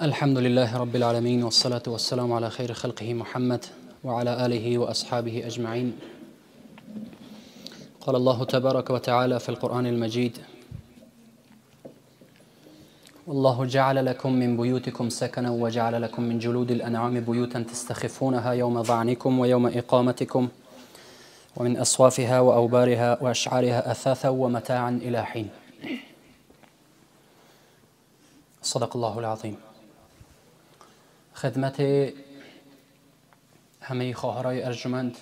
الحمد لله رب العالمين والصلاة والسلام على خير خلقه محمد وعلى آله وأصحابه أجمعين. قال الله تبارك وتعالى في القرآن المجيد: والله جعل لكم من بيوتكم سكنا وجعل لكم من جلود الأنعام بيوتا تستخفونها يوم ظعنكم ويوم إقامتكم ومن أصوافها وأوبارها وأشعارها أثاثا ومتاعا إلى حين. صدق الله العظیم. خدمت همه خواهرای ارجمند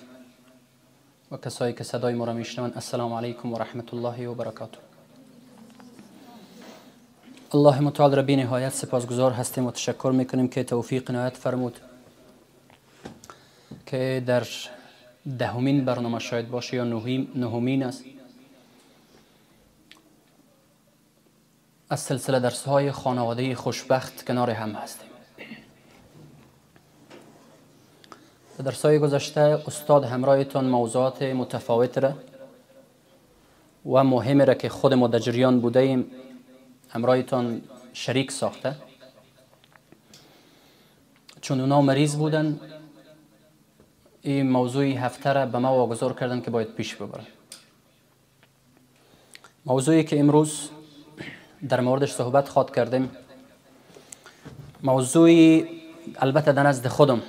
و کسایی که صدای ما را میشنوند، السلام علیکم و رحمت الله و برکاته. الله متعال را بی نهایت سپاسگزار هستیم و تشکر میکنیم که توفیق عنایت فرمود که در دهمین برنامه شاید باشه یا نهمین است از سلسله درس‌های خانواده خوشبخت کنار هم هستیم. در درس‌های گذشته استاد همراهتان موضوعات متفاوت را و مهم را که خود ما در جریان بوده ایم همراهتان شریک ساخته، چون اونا مریض بودن این موضوعی هفته را به ما واگذار کردن که باید پیش ببرن. موضوعی که امروز در موردش صحبت خواد کردیم، موضوعی البته در نزد خودم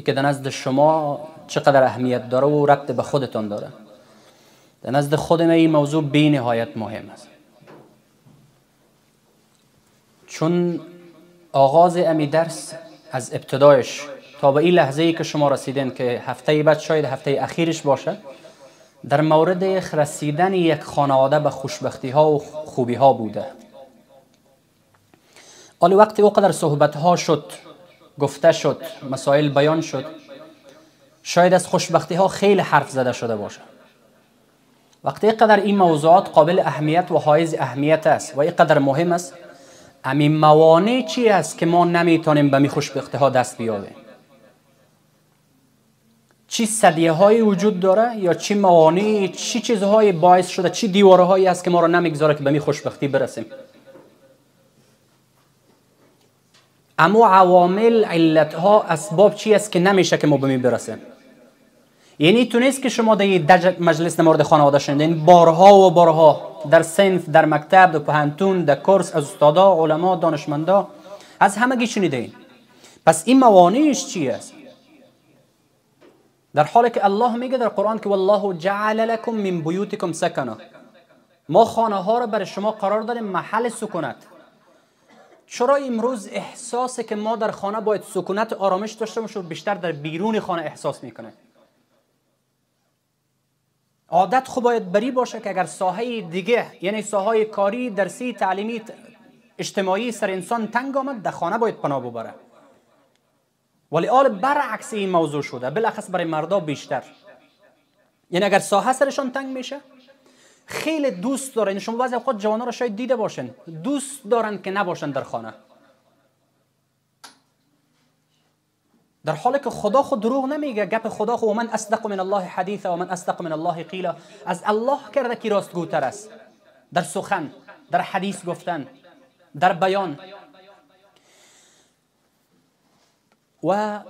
که در نزد شما چقدر اهمیت داره و ربط به خودتان داره. در نزد خودم این موضوع بی نهایت مهم است، چون آغاز امی درس از ابتدایش تا به این لحظه ای که شما رسیدین که هفته بعد شاید هفته اخیرش باشه، در مورد رسیدن یک خانواده به خوشبختی ها و خوبی ها بوده. حالا وقتی اوقدر صحبت ها شد، گفته شد، مسائل بیان شد، شاید از خوشبختی ها خیلی حرف زده شده باشه. وقتی اینقدر این موضوعات قابل اهمیت و حائز اهمیت است و اینقدر مهم است، همین موانع چی است که ما نمیتونیم به می خوشبختی ها دست بیابیم؟ چی سدیه های وجود داره یا چی موانع، چی چیزهای باعث شده، چی دیواره هایی است که ما را نمیگذاره که به می خوشبختی برسیم؟ اما عوامل، علت ها، اسباب چی است که نمیشه که ما به می برسیم؟ یعنی تو نیست که شما در یک مجلس در مورد خانواده شنیدین بارها و بارها، در صنف، در مکتب، در پهنتون، در کورس، از استادا، علما، دانشمندا، از همگی شنیدین. پس این موانعش چی است؟ در حالی که الله میگه در قرآن که والله جعل لكم من بیوتکم سکنا، ما خانه ها را برای شما قرار داریم محل سکونت. چرا امروز احساسی که ما در خانه باید سکونت آرامش داشته باشیم بیشتر در بیرون خانه احساس میکنه؟ عادت خوب باید بری باشه که اگر ساحه دیگه، یعنی ساحه کاری، درسی، تعلیمی، اجتماعی سر انسان تنگ آمد، در خانه باید پناه ببره. ولی آل برعکس این موضوع شده، بالاخص برای مردا بیشتر. یعنی اگر ساحه سرشان تنگ میشه، خیلی دوست دارن، شما بعضی خود جوانا را شاید دیده باشن، دوست دارن که نباشن در خانه، در حالی که خدا خود دروغ نمیگه. گپ خدا خود من اصدق من الله حدیثا و من اصدق من الله قیلا، از الله کرده که راستگوتر است در سخن، در حدیث گفتن، در بیان. و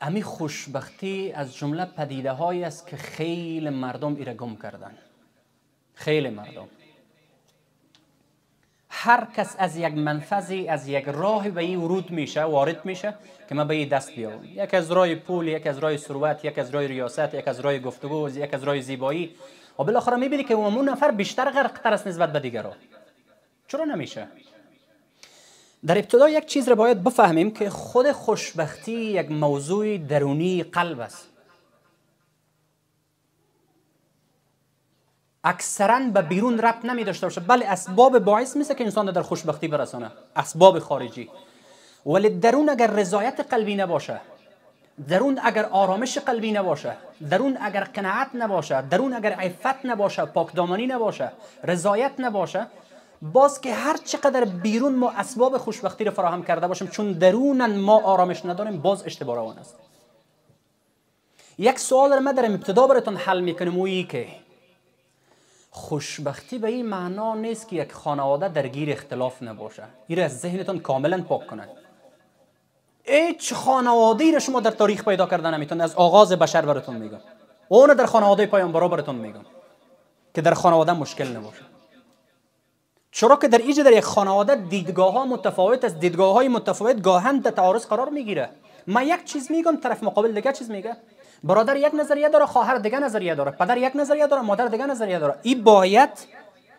امی خوشبختی از جمله پدیده هایی است که خیلی مردم ایره گم کردن. خیلی مردم، هر کس از یک منفذی، از یک راه به این ورود میشه، وارد میشه که ما به این دست بیاورم. یک از راه پول، یک از راه ثروت، یک از راه ریاست، یک از راه گفتگو، یک از راه زیبایی، و بالاخره میبینی که اون نفر بیشتر غرق تر است نسبت به دیگران. چرا نمیشه؟ در ابتدا یک چیز را باید بفهمیم که خود خوشبختی یک موضوع درونی قلب است. اکثرا به بیرون ربط نمی داشته باشه، بله اسباب باعث میشه که انسان در خوشبختی برسانه، اسباب خارجی، ولی درون اگر رضایت قلبی نباشه، درون اگر آرامش قلبی نباشه، درون اگر قناعت نباشه، درون اگر عفت نباشه، پاکدامنی نباشه، رضایت نباشه، باز که هر چقدر بیرون ما اسباب خوشبختی رو فراهم کرده باشیم، چون درون ما آرامش نداریم، باز اشتباه روان است. یک سوال رو من در ابتدا براتون حل میکنم، اویی که خوشبختی به این معنا نیست که یک خانواده درگیر اختلاف نباشه. این از ذهنتون کاملا پاک کنن. هیچ خانواده‌ای را شما در تاریخ پیدا کردن نمیتون. از آغاز بشر براتون میگم، اون در خانواده پیامبرا براتون میگم که در خانواده مشکل نباشه. چرا که در اینجا در یک خانواده دیدگاه ها متفاوت است، دیدگاه های متفاوت گاهن در تعارض قرار میگیره. من یک چیز میگم، طرف مقابل دیگه چیز میگه. برادر یک نظریه داره، خواهر دیگه نظریه داره، پدر یک نظریه داره، مادر دیگه نظریه داره. این باید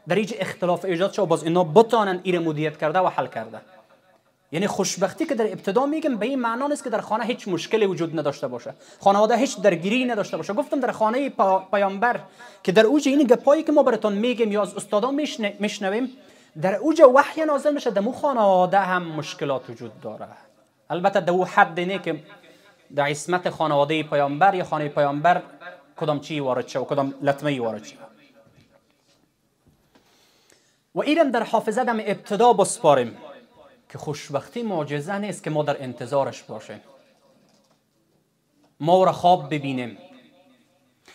در اینجا اختلاف ایجاد شه و باز اینا بتونن این مدیریت کرده و حل کرده. یعنی خوشبختی که در ابتدا میگم به این معنا نیست که در خانه هیچ مشکلی وجود نداشته باشه، خانواده هیچ درگیری نداشته باشه. گفتم در خانه پیامبر که در اوج این گپایی که ما براتون میگیم یا از استادا میشنویم، در اوج وحی نازل میشه، در مو خانواده هم مشکلات وجود داره. البته در او حد نه که در عصمت خانواده پیامبر یا خانه پیامبر کدام چی وارد شه و کدام لطمه وارد شه. و اینم در حافظه دم ابتدا بسپاریم که خوشبختی معجزه نیست که ما در انتظارش باشیم، ما را خواب ببینیم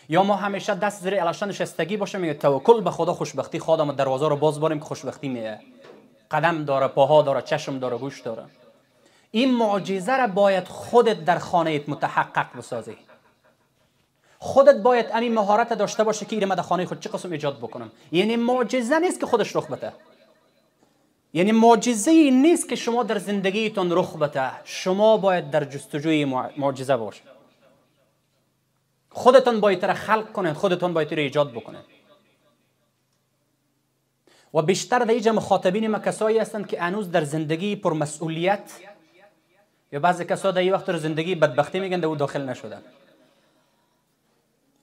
یا ما همیشه دست زیر الاشتن نشستگی باشیم میگه توکل به خدا خوشبختی خودم دروازه رو باز باریم که خوشبختی میه. قدم داره، پاها داره، چشم داره، گوش داره. این معجزه را باید خودت در خانهت متحقق بسازی. خودت باید همین مهارت داشته باشه که ایرم در خانه خود چه قسم ایجاد بکنم. یعنی معجزه نیست که خودش رخ بده، یعنی معجزه نیست که شما در زندگیتون رخ بده، شما باید در جستجوی معجزه باشید. خودتون باید را خلق کنید، خودتون باید را ایجاد بکنید. و بیشتر در اینجا مخاطبین ما کسایی هستند که هنوز در زندگی پر مسئولیت یا بعضی کسا در این وقت در زندگی بدبختی میگن در او داخل نشدن.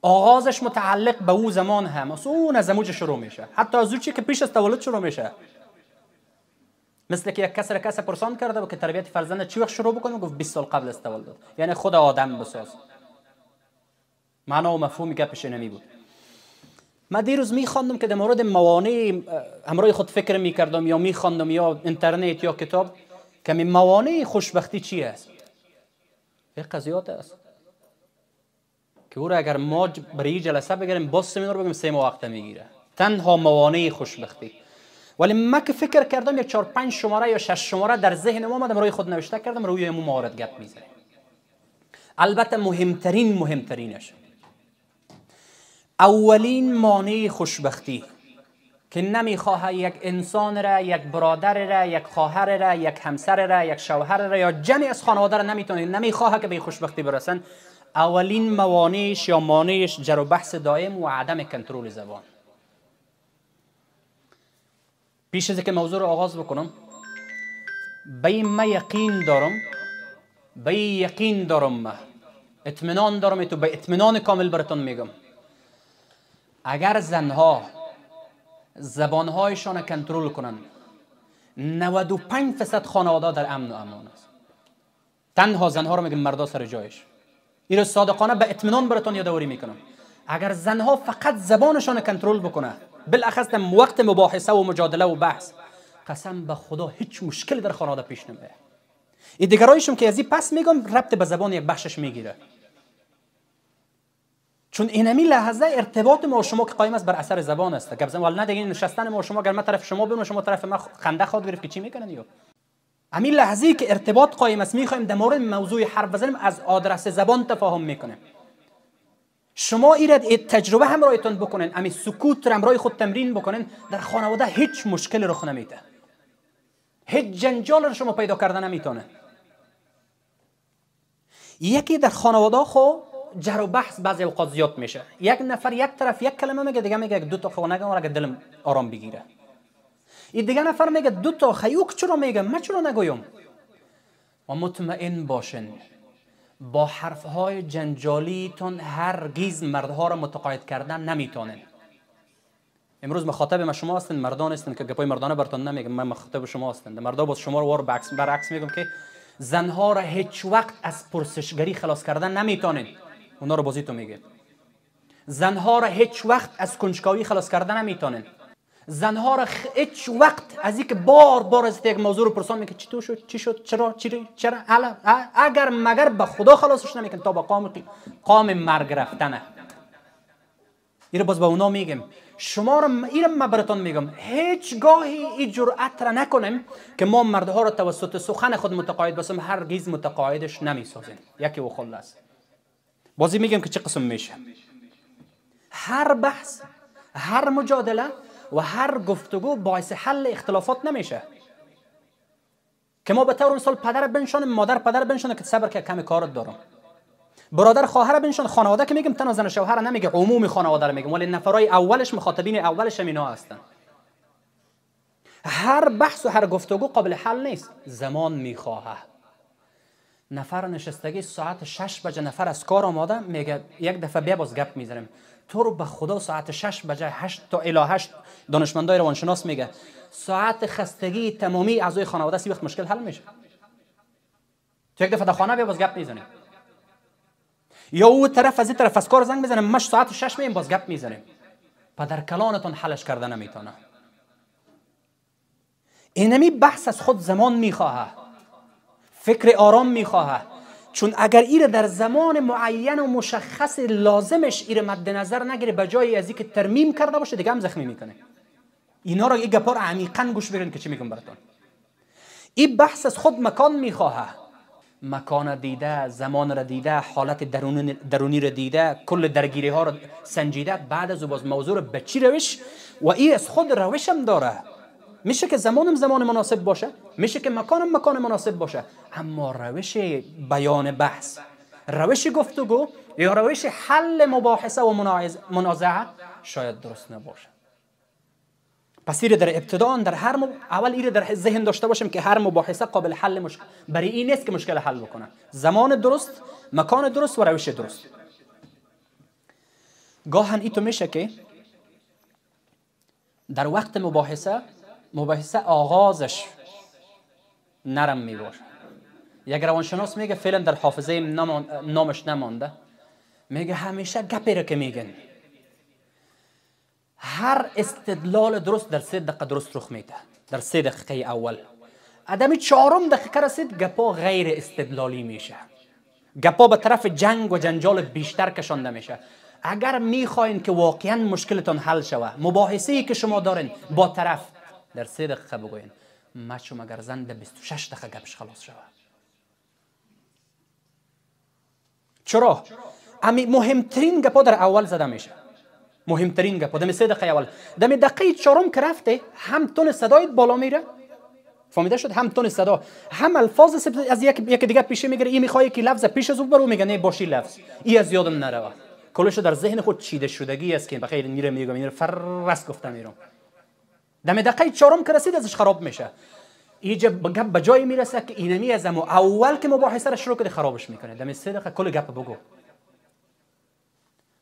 آغازش متعلق به او زمان هم اون از زموج شروع میشه، حتی از اون چی که پیش از تولد شروع میشه. مثل که یک کس پرسان کرده و که تربیت فرزند چی وقت شروع بکنه، گفت 20 سال قبل از تولد. یعنی خود آدم بساز. معنا و مفهومی که پیش نمی بود. من دیروز میخواندم که در مورد موانع همراه خود فکر میکردم یا میخواندم یا اینترنت یا کتاب که موانع خوشبختی چی است. یک قضیات است که او را اگر ما برای جلسه بگیریم باز سمینار بگیم 3 ماه وقت میگیره. تنها موانع خوشبختی. ولی من که فکر کردم یک 4-5 شماره یا 6 شماره در ذهن ما آمدم، روی خود نوشته کردم، روی امو موارد گپ میزنیم. البته مهمترینش اولین مانع خوشبختی که نمیخواه یک انسان را، یک برادر را، یک خواهر را، یک همسر را، یک شوهر را یا جمعی از خانواده را نمیخواه که به خوشبختی برسن، اولین موانعش یا مانعش جر و بحث دائم و عدم کنترل زبان. پیش از که موضوع رو آغاز بکنم، به من یقین دارم، اطمینان دارم، تو به اطمینان کامل براتون میگم، اگر زنها زبانهایشان کنترل کنن 95% خانواده در امن و امان است. تنها زنها رو میگم، مردا سر جایش. این رو صادقانه به اطمینان براتون یادآوری میکنم. اگر زنها فقط زبانشان کنترل بکنه، بالاخص در وقت مباحثه و مجادله و بحث، قسم به خدا هیچ مشکلی در خانواده پیش نمیاد. این دیگرایشم که از این پس میگم ربط به زبان یک بخشش میگیره، چون اینمی لحظه ارتباط ما و شما که قایم است بر اثر زبان است. گپ زدن ولی نه دیگه نشستن ما و شما، اگر من طرف شما ببینم شما طرف من خنده خود گرفت که چی میکنن. یا همین لحظه‌ای که ارتباط قایم است میخوایم در مورد موضوع حرف بزنیم، از آدرس زبان تفاهم میکنیم. شما ایراد تجربه همراهتون بکنین، همین سکوت رو همراه خود تمرین بکنین، در خانواده هیچ مشکل رخ نمیده، هیچ جنجال رو شما پیدا کردن نمیتونه. یکی در خانواده خو جر و بحث بعضی اوقات زیاد میشه، یک نفر یک طرف یک کلمه میگه، دیگه میگه دو تا خو نگم اگه دلم آرام بگیره. این دیگه نفر میگه دو تا خیوک چرا میگم، من چرا نگویم. و مطمئن باشین با حرفهای جنجالیتون هرگز مردها را متقاعد کردن نمیتونین. امروز مخاطب ما شما هستین، مردان هستین که گپای مردانه براتون نمیگم، من مخاطب شما هستین. مردا باز شما رو برعکس میگم که زنها را هیچ وقت از پرسشگری خلاص کردن نمیتونین. اونا رو بازی تو میگه. زنها را هیچ وقت از کنجکاوی خلاص کردن نمیتونین. زنها را هیچ وقت از اینکه بار از یک موضوع رو پرسان میکنه چی شد، چی شد، چرا اگر مگر به خدا خلاصش نمیکنه تا با قام مرگ رفتنه. این باز به اونا میگم شما را اینم من براتون میگم، هیچ گاهی این جرأت را نکنیم که ما مردها را توسط سخن خود متقاعد بسیم، هرگز متقاعدش نمیسازیم. یکی و خلاص بازی میگم که چه قسم میشه. هر بحث، هر مجادله و هر گفتگو باعث حل اختلافات نمیشه. که ما به طور مثال پدر بنشانیم، مادر پدر بنشانه که صبر که کمی کارت دارم، برادر خواهر بنشان، خانواده که میگم تنها زن شوهر نمیگه، عمومی خانواده رو میگم، ولی نفرای اولش مخاطبین اولش اینا هستن. هر بحث و هر گفتگو قابل حل نیست، زمان میخواه. نفر نشستگی ساعت 6 بجه نفر از کار آماده میگه یک دفعه بیا باز گپ میزنیم. تو رو به خدا ساعت 6 بجه 8 تا الی 8 دانشمندای روانشناس میگه ساعت خستگی تمامی اعضای خانواده سی وقت مشکل حل میشه. تو یک دفعه در خانه بیا باز گپ میزنیم. یا او طرف از این طرف از کار زنگ بزنه مش ساعت 6 مییم باز گپ میزنیم. پدر کلانتون حلش کرده نمیتونه. اینمی بحث از خود زمان میخواه، فکر آرام میخواه. چون اگر ایره در زمان معین و مشخص لازمش ایره مد نظر نگیره، بجای از اینکه ترمیم کرده باشه دیگه هم زخمی میکنه. اینا را یک گپار عمیقاً گوش بدین که چی میگم براتون. این بحث از خود مکان میخواه. مکان دیده، زمان را دیده، حالت درونی را دیده، کل درگیری ها را سنجیده، بعد از باز موضوع را به چی روش و این از خود روش هم داره. میشه که زمانم زمان مناسب باشه، میشه که مکانم مکان مناسب باشه، اما روش بیان بحث، روش گفتگو یا روش حل مباحثه و منازعه شاید درست نباشه. پس ایره در ابتدا در اول ایره در ذهن داشته باشیم که هر مباحثه قابل حل مشکل برای این نیست که مشکل حل بکنه. زمان درست، مکان درست و روش درست. گاهن این تو میشه که در وقت مباحثه آغازش نرم می باشه. یک روانشناس میگه فعلا در حافظه نامش نمانده، میگه همیشه گپی را که میگن هر استدلال درست در 3 دقیقه درست رخ میده. در 3 دقیقه اول آدمی 4 دقیقه رسید گپا غیر استدلالی میشه، گپا به طرف جنگ و جنجال بیشتر کشانده میشه. اگر میخواین که واقعا مشکلتون حل شوه، مباحثه‌ای که شما دارین با طرف در 3 دقیقه بگوین، مچو مگر زن در 26 دقیقه گپش خلاص شوه. چرا؟ امی مهمترین گپا در اول زده میشه. مهمترین گپا دم 3 دقیقه اول. دم دقیقه 4 که رفته هم تون صدایت بالا میره، فهمیده شد؟ هم تون صدا، هم الفاظ از یک دیگه پیش میگیره. این میخواد که لفظ پیش از او برو، میگه نه باشی لفظ این از یادم نره. کلش در ذهن خود چیده شدگی است که بخیر میره میگم این فرس گفتم میرم. دم دقیقه 4 که رسید ازش خراب میشه. اینجا گپ به جایی میرسه که اینمی از اول که مباحثه را شروع کرده خرابش میکنه. دم 3 دقیقه کل گپ بگو.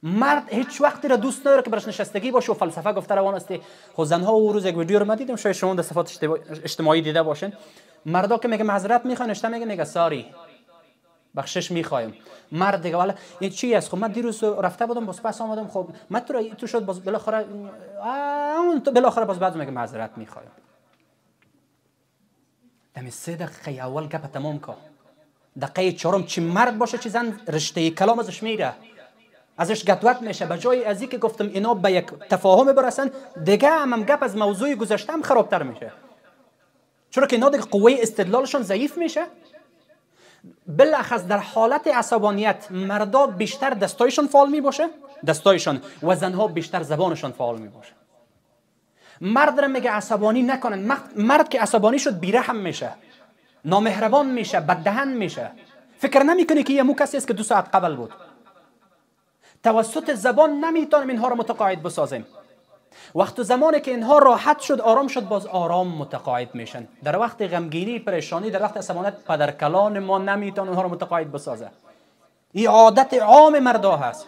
مرد هیچ وقتی را دوست نداره که برش نشستگی باشه و فلسفه گفته روان است. خود زنها اون روز یک ویدیو رو من دیدم، شاید شما در صفحات اجتماعی دیده باشین. مردا که میگه معذرت میخواین، اشته میگه ساری بخشش میخوایم. مرد دیگه والا این چی است؟ خب من دیروز رفته بودم باز پس آمدم، خب من تو شد باز بالاخره اون تو بالاخره باز بعد میگه معذرت میخوایم. دم 3 دقیقه اول گپ تمام که دقیقه 4 چی مرد باشه چی زن رشته کلام ازش میره، ازش گتوت میشه. به جای از اینکه گفتم اینا به یک تفاهم برسن، دیگه هم گپ از موضوع گذشته هم خرابتر میشه. چرا که اینا دیگه قوه استدلالشون ضعیف میشه. بالاخص در حالت عصبانیت مردا بیشتر دستایشون فعال می باشه، دستایشون، و زنها بیشتر زبانشون فعال می باشه. مرد را میگه عصبانی نکنن. مرد که عصبانی شد بیرحم میشه، نامهربان میشه، بددهن میشه. فکر نمیکنه که یه مو کسی است که 2 ساعت قبل بود. توسط زبان نمیتونیم اینها رو متقاعد بسازیم. وقت زمانی که اینها راحت شد، آرام شد، باز آرام متقاعد میشن. در وقت غمگینی، پریشانی، در وقت عصبانیت پدرکلان ما نمیتونه اونها رو متقاعد بسازه. این عادت عام مردا هست.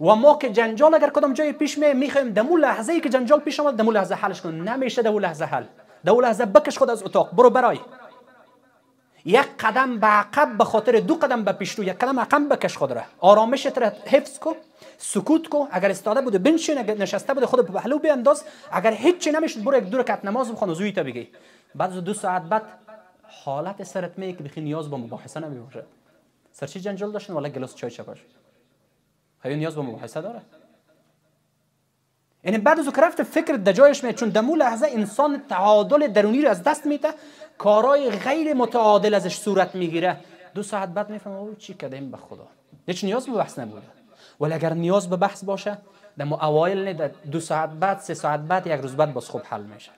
و ما که جنجال اگر کدام جای پیش میخوایم دمو لحظه ای که جنجال پیش اومد دمو لحظه حلش کنیم، نمیشه دمو لحظه حل. دمو لحظه بکش خود از اتاق، برو برای یک قدم به عقب به خاطر 2 قدم به پیش رو، یک قدم عقب بکش خود را. آرامشت را حفظ کو، سکوت کو. اگر استاده بوده بنشین، اگر نشسته بوده خود به پهلو بیانداز. اگر هیچی نمیشد برو 1 رکعت نماز بخوان و زویت بگی. بعد از 2 ساعت بعد حالت سرت میگه که بخی نیاز به مباحثه نمیباشه. سر چی جنجال داشتن ولی گلاس چای چپاش. خیلی نیاز به مباحثه داره. یعنی بعد از رفت فکر در جایش میاد، چون دمو لحظه انسان تعادل درونی رو از دست میده، کارهای غیر متعادل ازش صورت میگیره. 2 ساعت بعد میفهمه او چی کردیم به خدا، هیچ نیاز به بحث نبوده. ولی اگر نیاز به بحث باشه در اوایل نه، در 2 ساعت بعد 3 ساعت بعد 1 روز بعد باز خوب حل میشه.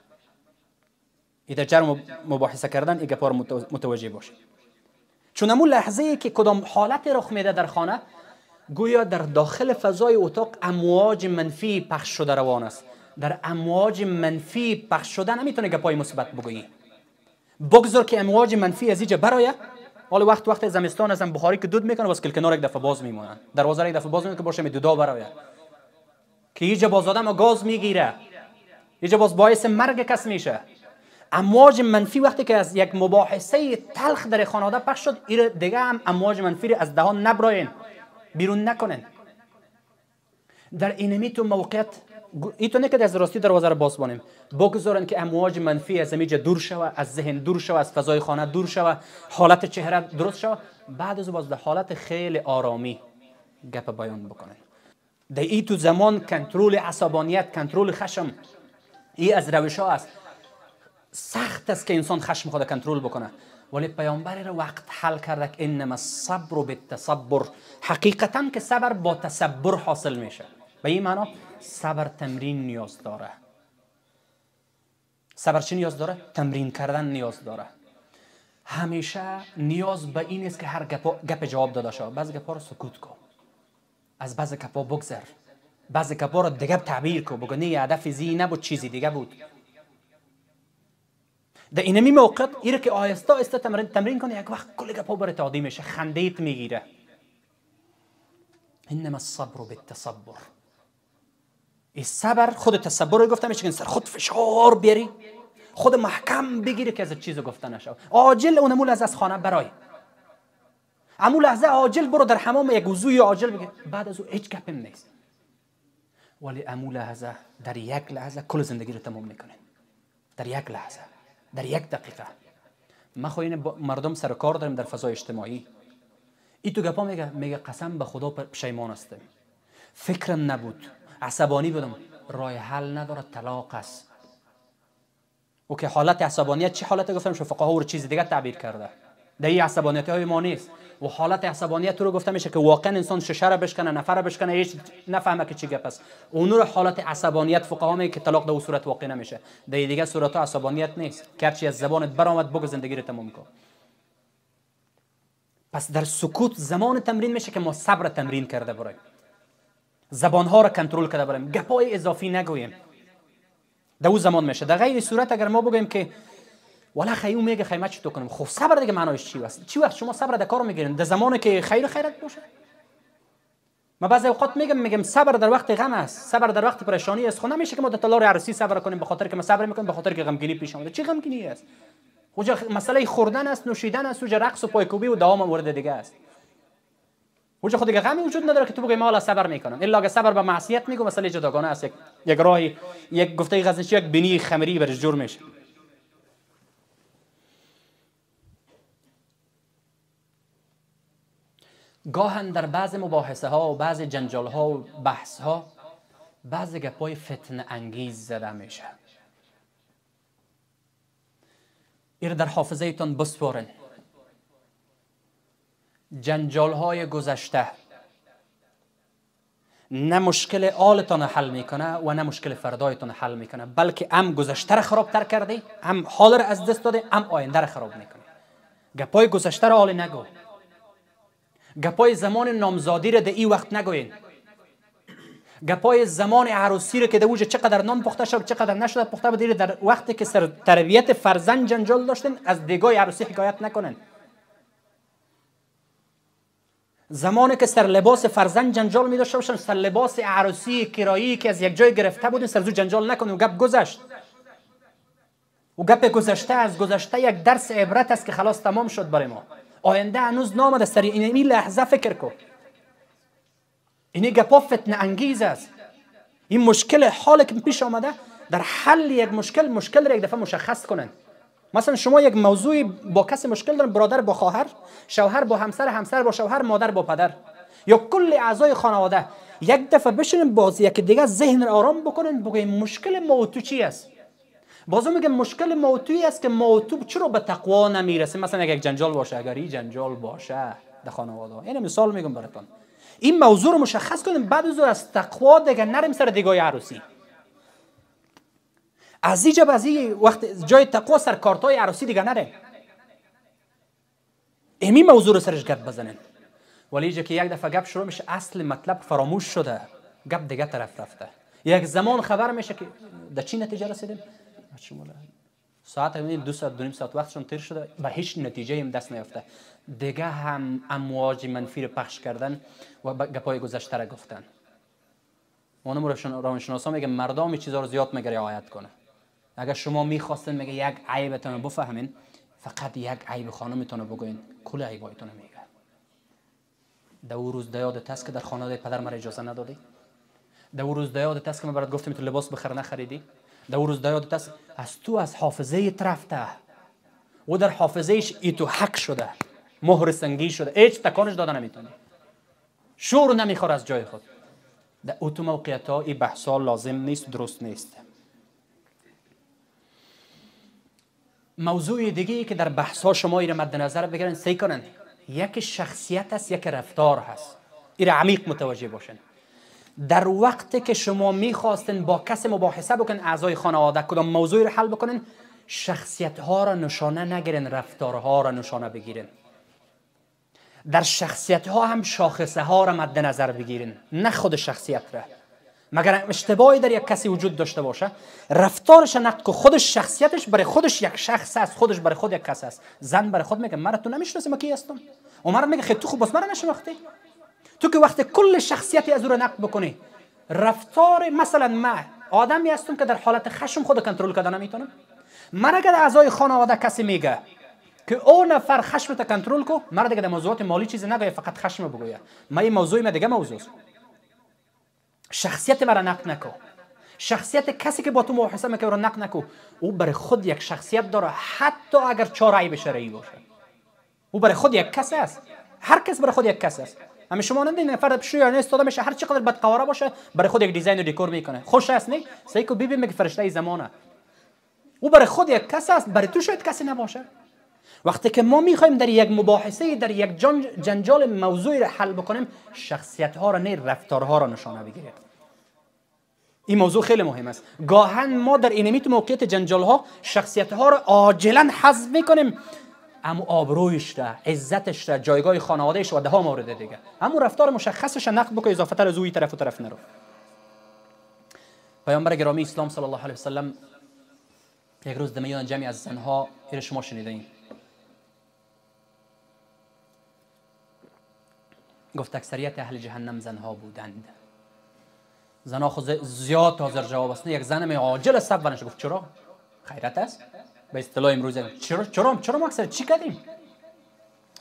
ایده جر مباحثه کردن ایگه پار متوجه باشه. چون همون لحظه ای که کدام حالت رخ میده در خانه، گویا در داخل فضای اتاق امواج منفی پخش شده روان است. در امواج منفی پخش شده نمیتونه گپای مثبت بگویی. بگذار که امواج منفی از اینجا برایه. حالا وقت زمستان ازم بخاری که دود میکنه واسه کنار یک دفعه باز میمونن، دروازه یک دفعه باز میکنه که باشه دودا برایه که اینجا باز آدم گاز میگیره، اینجا باز باعث مرگ کس میشه. امواج منفی وقتی که از یک مباحثه تلخ در خانواده پخش شد، این دیگه هم امواج منفی از دهان نبراین، بیرون نکنن. در اینمی تو موقعیت ایتو نه که از راستی دروازه رو باز کنیم، بگذارن که امواج منفی از اینجا دور شوه، از ذهن دور شوه، از فضای خانه دور شوه، حالت چهره درست شوه، بعد از باز در حالت خیلی آرامی گپ بیان بکنن. در ای تو زمان کنترل عصبانیت، کنترل خشم، ای از روش ها است. سخت است که انسان خشم خود کنترل بکنه، ولی پیامبر را وقت حل کرده که انما الصبر بالتصبر. حقیقتا که صبر با تصبر حاصل میشه. به این معنا صبر تمرین نیاز داره. صبر چی نیاز داره؟ تمرین کردن نیاز داره. همیشه نیاز به این است که هر گپ جواب داده شود. بعضی گپا رو سکوت کن، از بعضی گپا بگذر، بعضی گپا رو دیگه تعبیر کن، بگو نه هدف زی نبود، چیزی دیگه بود. در اینمی موقع ایره که آهسته آهسته تمرین کنی، یک وقت کل گپا برات عادی میشه، خندیت میگیره. انما الصبر بالتصبر. این صبر خود تصبر رو گفتم میشه که سر خود فشار بیاری، خود محکم بگیری که از چیز گفته نشه. عاجل اونمول از خانه برای امو لحظه عاجل برو در حمام یک وضوی عاجل بگیر، بعد از او هیچ گپم نیست. ولی امو لحظه در یک لحظه کل زندگی رو تمام میکنه. در یک لحظه، در یک دقیقه. ما خو این مردم سر کار داریم در فضای اجتماعی. این تو گپا میگه قسم به خدا پشیمان هستم، فکرم نبود، عصبانی بودم. راه حل نداره، طلاق است. او که حالت عصبانیت چه حالت گفتم؟ شو فقها رو چیز دیگه تعبیر کرده. در این عصبانیت های ما نیست. و حالت عصبانیت رو گفته میشه که واقعا انسان ششه را بشکنه، نفر را بشکنه، هیچ نفهمه که چی گپ است. اون رو حالت عصبانیت فقها میگه که طلاق در اون صورت واقع نمیشه. در دیگه صورت ها عصبانیت نیست. هرچی از زبانت برآمد بگو، زندگی رو تمام کن. پس در سکوت زمان تمرین میشه که ما صبر تمرین کرده بریم، زبان ها را کنترل کرده بریم، گپای اضافی نگوییم. در اون زمان میشه. در غیر صورت اگر ما بگیم که والا خیو میگه خیمه چی تو کنیم، خب صبر دیگه معنیش چی است؟ چی وقت شما صبر در کار میگیرین؟ در زمانی که خیرت باشه. ما بعضی اوقات میگم صبر در وقت غم است، صبر در وقت پریشانی است. خب نمیشه که ما در تالار عروسی صبر کنیم به خاطر که ما صبر میکنیم به خاطر که غمگینی پیش اومده. چی غمگینی است؟ اوجا مسئله خوردن است، نوشیدن است، اوجا رقص و پایکوبی و دوام مورد دیگه است. اوجا خود دیگه غمی وجود نداره که تو بگی ما حالا صبر میکنم. الا که صبر به معصیت میگم مسئله جداگانه است. یک راهی، یک گفته غزنچی، یک بینی خمری برش جور میشه. گاهن در بعض مباحثه ها و بعض جنجال ها و بحث ها بعض گپای فتنه انگیز زده میشه. این در حافظه ایتان بسپارن. جنجال های گذشته نه مشکل آلتان حل میکنه و نه مشکل فردایتان حل میکنه، بلکه هم گذشته را خرابتر کرده، هم حال را از دست داده، هم آینده را خراب میکنه. گپای گذشته را حال نگو، گپای زمان نامزادی را در این وقت نگوین، گپای زمان عروسی را که در اوج چقدر نان پخته شد چقدر نشده پخته بود در وقتی که سر تربیت فرزند جنجال داشتن از دیگاه عروسی حکایت نکنن. زمانی که سر لباس فرزند جنجال می داشته باشن، سر لباس عروسی کرایی که از یک جای گرفته بودن سر زو جنجال نکنن. و گپ گذشت، و گپ گذشته از گذشته یک درس عبرت است که خلاص تمام شد برای ما. آینده هنوز نامده، سر این لحظه فکر کن. این گپا فتنه انگیز است. این مشکل حالی که پیش آمده در حل یک مشکل را یک دفعه مشخص کنن. مثلا شما یک موضوعی با کسی مشکل دارن، برادر با خواهر، شوهر با همسر، همسر با شوهر، مادر با پدر، یا کل اعضای خانواده. یک دفعه بشینیم بازی که دیگه ذهن را آرام بکنین، بگیم مشکل ما و تو چی است. بازو میگم مشکل ما و تویی است که ما و تو چرا به تقوا نمیرسیم. مثلا یک جنجال باشه، اگر این جنجال باشه در خانواده، این مثال میگم براتون، این موضوع رو مشخص کنیم، بعد از تقوا دیگه نریم سر دیگای عروسی. از اینجا به از این وقت جای تقوا سر کارتای عروسی دیگه نریم، امی موضوع رو سرش گپ بزنین. ولی اینجا که یک دفعه گپ شروع میشه اصل مطلب فراموش شده، گپ دیگه طرف رفته. یک زمان خبر میشه که در چی نتیجه رسیدیم، ساعت دو ساعت دو نیم ساعت وقتشون تیر شده و هیچ نتیجه هم دست نیافته. دیگه هم امواج منفی رو پخش کردن و گپای گذشته را گفتن. اونم روانشناسا میگه مردم این چیزا رو زیاد میگه رعایت کنه. اگر شما میخواستین میگه یک عیبتون بفهمین، فقط یک عیب خانمتون بگوین، کل عیبایتون میگه. دو روز یادت هست که در خانواده پدر مرا اجازه ندادی؟ دو روز یادت هست که من برات گفتم تو لباس بخر نخریدی؟ دو روز یادت هست از تو از حافظه رفته و در حافظهش ای تو حق شده، مهر سنگی شده، هیچ تکانش داده نمیتونی، شور نمیخوره از جای خود. در اتو موقعیت ها این بحثا لازم نیست، درست نیست. موضوع دیگه که در بحث ها شما ایره مد نظر بگیرن، سعی کنن یک شخصیت است، یک رفتار هست، ایره عمیق متوجه باشن. در وقتی که شما میخواستن با کسی مباحثه بکنن، اعضای خانواده کدام موضوعی رو حل بکنن، شخصیت ها را نشانه نگیرن، رفتارها را نشانه بگیرن. در شخصیت ها هم شاخصه ها را مد نظر بگیرن، نه خود شخصیت را. مگر اشتباهی در یک کسی وجود داشته باشه، رفتارش نقد که خودش شخصیتش برای خودش یک شخص است، خودش برای خود یک کس است. زن برای خود میگه مرا تو نمیشناسی من کی هستم، و مرا میگه خیلی تو خوب بس مرا نشناختی. تو که وقتی کل شخصیتی از او را نقد بکنی، رفتار مثلا من آدمی هستم که در حالت خشم خود کنترل کردن نمیتونم. من اگر اعضای خانواده کسی میگه که او نفر خشمت کنترل کو، مرا دیگه در موضوعات مالی چیزی نگه، فقط خشم بگویه. من این موضوع من دیگه موضوع است. شخصیت مرا نقد نکو. شخصیت کسی که با تو مباحثه میکنه رو نقد نکو. او برای خود یک شخصیت داره، حتی اگر 4 عیب شرعی باشه. او برای خود یک کس است. هر کس برای خود یک کس است. اما شما نمیدونید فرد پیش روی استفاده میشه، هر چقدر بدقواره باشه برای خود یک دیزاین و دکور میکنه. خوش است نه؟ سعی کو ببین میگه فرشته زمانه. او برای خود یک کس است، برای تو شاید کسی نباشه. وقتی که ما میخوایم در یک مباحثه، در یک جنجال موضوعی را حل بکنیم، شخصیت ها را نه، رفتارها را نشانه بگیریم. این موضوع خیلی مهم است. گاهن ما در اینمیت موقعیت جنجال ها شخصیت ها را عاجلا حذف میکنیم، اما آبرویش را، عزتش را، جایگاه خانوادهش و ده ها مورد دیگه، اما رفتار مشخصش نقد بکنه، اضافه تر از اوی طرف و طرف نرو. پیامبر گرامی اسلام صلی الله علیه و سلم یک روز در میان جمعی از زنها، این شما شنیدین، گفت اکثریت اهل جهنم زنها بودند. زنها خود زیاد حاضر جواب است. یک زن می عاجل صف بنش گفت چرا؟ خیرت است؟ به اصطلاح امروز چرا ما اکثر چی کردیم؟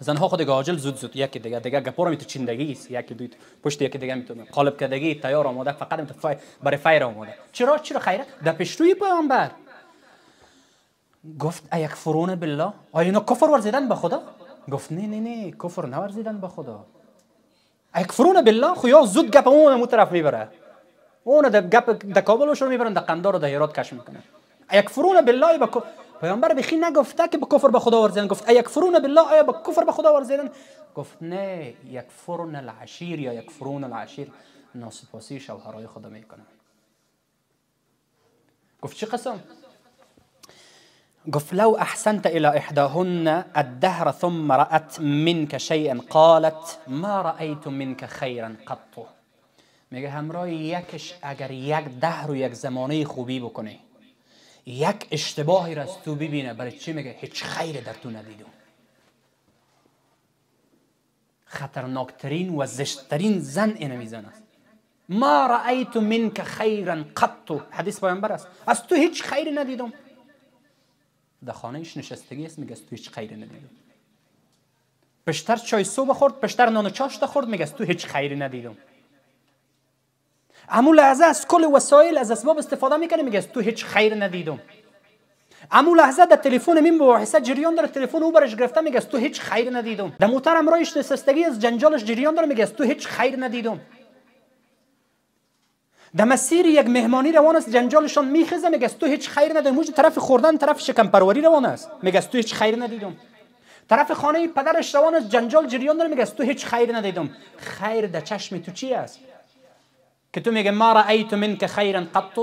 زنها خود عاجل زود یکی دیگه گپورم تو چندگی است، یکی دوی پشت یکی دیگه میتونه قالب کردگی تیار آماده، فقط برای فیر آماده. چرا خیرت؟ در پیشروی پیامبر گفت ایکفرون بالله، آیا اینا کفر ورزیدن به خدا؟ گفت نه کفر نورزیدن به خدا. ایکفرون بالله خو یا زود گپ اون طرف میبره، اون در گپ در کابل رو میبرن، در قندار و در هرات کش میکنن. ایکفرون بالله با پیامبر بخی نگفته که با کفر به خدا ورزیدن، گفت ایکفرون بالله، آیا با کفر به خدا ورزیدن؟ گفت نه، یکفرون العشیر یا یکفرون العشیر، ناسپاسی شوهرای خدا میکنن. گفت چه قسم؟ گفت لو احسنت الى احداهن الدهر ثم رأت منك شيئا قالت ما رأيت منك خيرا قط. میگه همراه یکش اگر یک دهر و یک زمانه خوبی بکنه، یک اشتباهی را از تو ببینه، برای چی میگه هیچ خیر در تو ندیدم. خطرناکترین و زشتترین زن اینمی زن است. ما رأیت منک خیرا قط، حدیث پیامبر است، از تو هیچ خیری ندیدم. در خانهش نشستگی است، میگه از تو هیچ خیری ندیدم. پشتر چای صبح خورد، پشتر نان چاشت خورد، میگه از تو هیچ خیری ندیدم. امو لحظه از کل وسایل از اسباب استفاده میکنه، میگه از تو هیچ خیر ندیدم. امو لحظه در تلفن من مباحثه جریان داره، تلفن او برش گرفته، میگه از تو هیچ خیر ندیدم. در موتر امرایش نشستگی از جنجالش جریان داره، میگه از تو هیچ خیر ندیدم. در مسیر یک مهمانی روان است، جنجالشان میخزه، میگه تو هیچ خیر نداری. موج طرف خوردن، طرف شکم پروری روان است، میگه تو هیچ خیر ندیدم. طرف خانه پدرش روان است، جنجال جریان داره، میگه تو هیچ خیر ندیدم. خیر در چشم تو چی است که تو میگه ما رأیت منک خیرا قط؟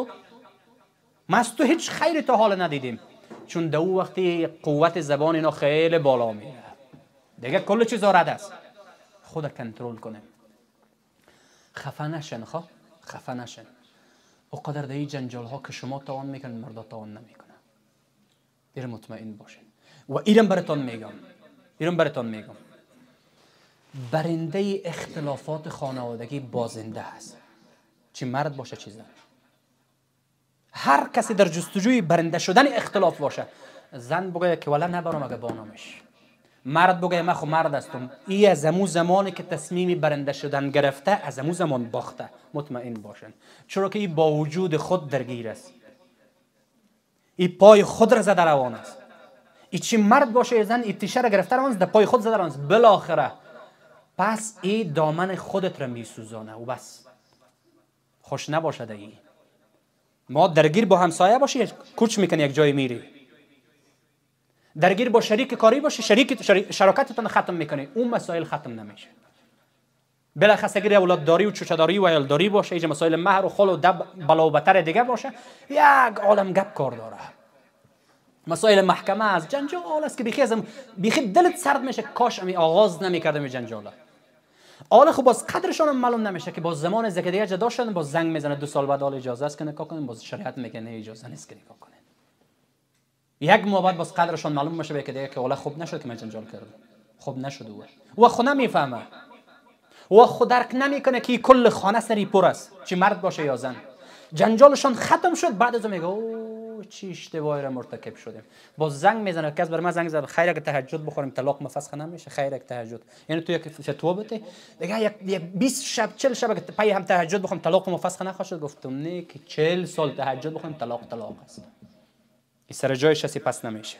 ما از تو هیچ خیر تا حال ندیدیم. چون در او وقتی قوت زبان اینا خیلی بالا میره، دیگه کل چیز رد است. خود کنترل کنیم، خفه نشن. خفه نشن. اقدر در این جنجال ها که شما توان میکنن، مردا توان نمیکنن. دیر مطمئن باشین. و ایرم براتون میگم برنده اختلافات خانوادگی بازنده است، چی مرد باشه چی زن. هر کسی در جستجوی برنده شدن اختلاف باشه. زن بگه که ولی نبرم اگه بانمش، مرد بگه من خو مرد هستم. این از امو زمانی که تصمیم برنده شدن گرفته، از امو زمان باخته. مطمئن باشن، چرا که این با وجود خود درگیر است، این پای خود را زده روان است. این چی مرد باشه زن، این تیشه را گرفته روان است، در پای خود زده روان است. بالاخره پس این دامن خودت را میسوزانه و بس. خوش نباشه دیگه. ما درگیر با همسایه باشی، کوچ میکنی یک جای میری. درگیر با شریک کاری باشی، شراکتتون ختم میکنی، اون مسائل ختم نمیشه. بلخص اگر اولاد داری و چوچه داری و عیال داری باشه، اینجا مسائل مهر و خل و دب بلا و بتر دیگه باشه، یک عالم گپ کار داره. مسائل محکمه از جنجال است که بیخی دلت سرد میشه. کاش امی آغاز نمیکردم این جنجاله. حالا خب باز قدرشان هم معلوم نمیشه که باز زمان زکه دیگه جدا شدن، باز زنگ میزنه 2 سال بعد حال اجازه است که نکاح کنین، باز شریعت میگه نه اجازه نیست که نکاح کنین. یک ماه بعد باز قدرشان معلوم میشه که دیگه که حالا خوب نشد که من جنجال کردم، خوب نشد. و خود نمیفهمه و خود درک نمیکنه که کل خانه سری پر است، چی مرد باشه یا زن. جنجالشان ختم شد، بعد از اون میگه اوه چی اشتباهی را مرتکب شدیم. باز زنگ میزنه. کس بر من زنگ زد خیر اگه تهجد بخوریم طلاق مفسخ نمیشه. خیر اگه تهجد، یعنی تو یک فتوا بده دیگه یک 20 شب 40 شب اگه پای هم تهجد بخوریم طلاق مفسخ نخواهد. گفتم نه که 40 سال تهجد بخوریم طلاق است. این سر جایش هستی پس نمیشه.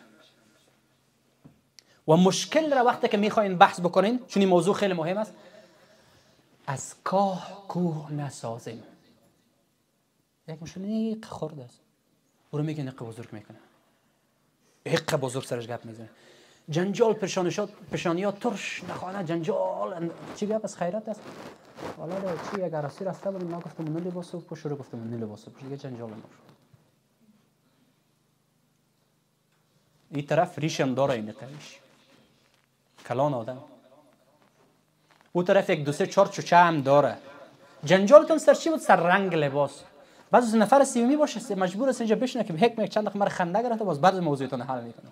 و مشکل را وقتی که میخواین بحث بکنین، چون این موضوع خیلی مهم است، از کاه کوه نسازیم. یک مشکل نیق خورد است، برو میگه نق بزرگ میکنه، حق بزرگ سرش گپ میزنه. جنجال پشانیات ترش نخوانه. جنجال چی گپ از خیرت است. والا چی یک عروسی رفته بودیم، ما گفتم اون لباس پوش رو، گفتم اون لباس پوش، دیگه جنجال نمیشه. این طرف ریشم داره، این ریش کلان آدم، اون طرف 1 2 3 4 چوچه هم داره. جنجالتون سر چی بود؟ سر رنگ لباس. بعض از نفر سیمی باشه مجبور است اینجا بشینه که حکم چند دقیقه خنده گرفته، باز بعد موضوعتون حل میکنه.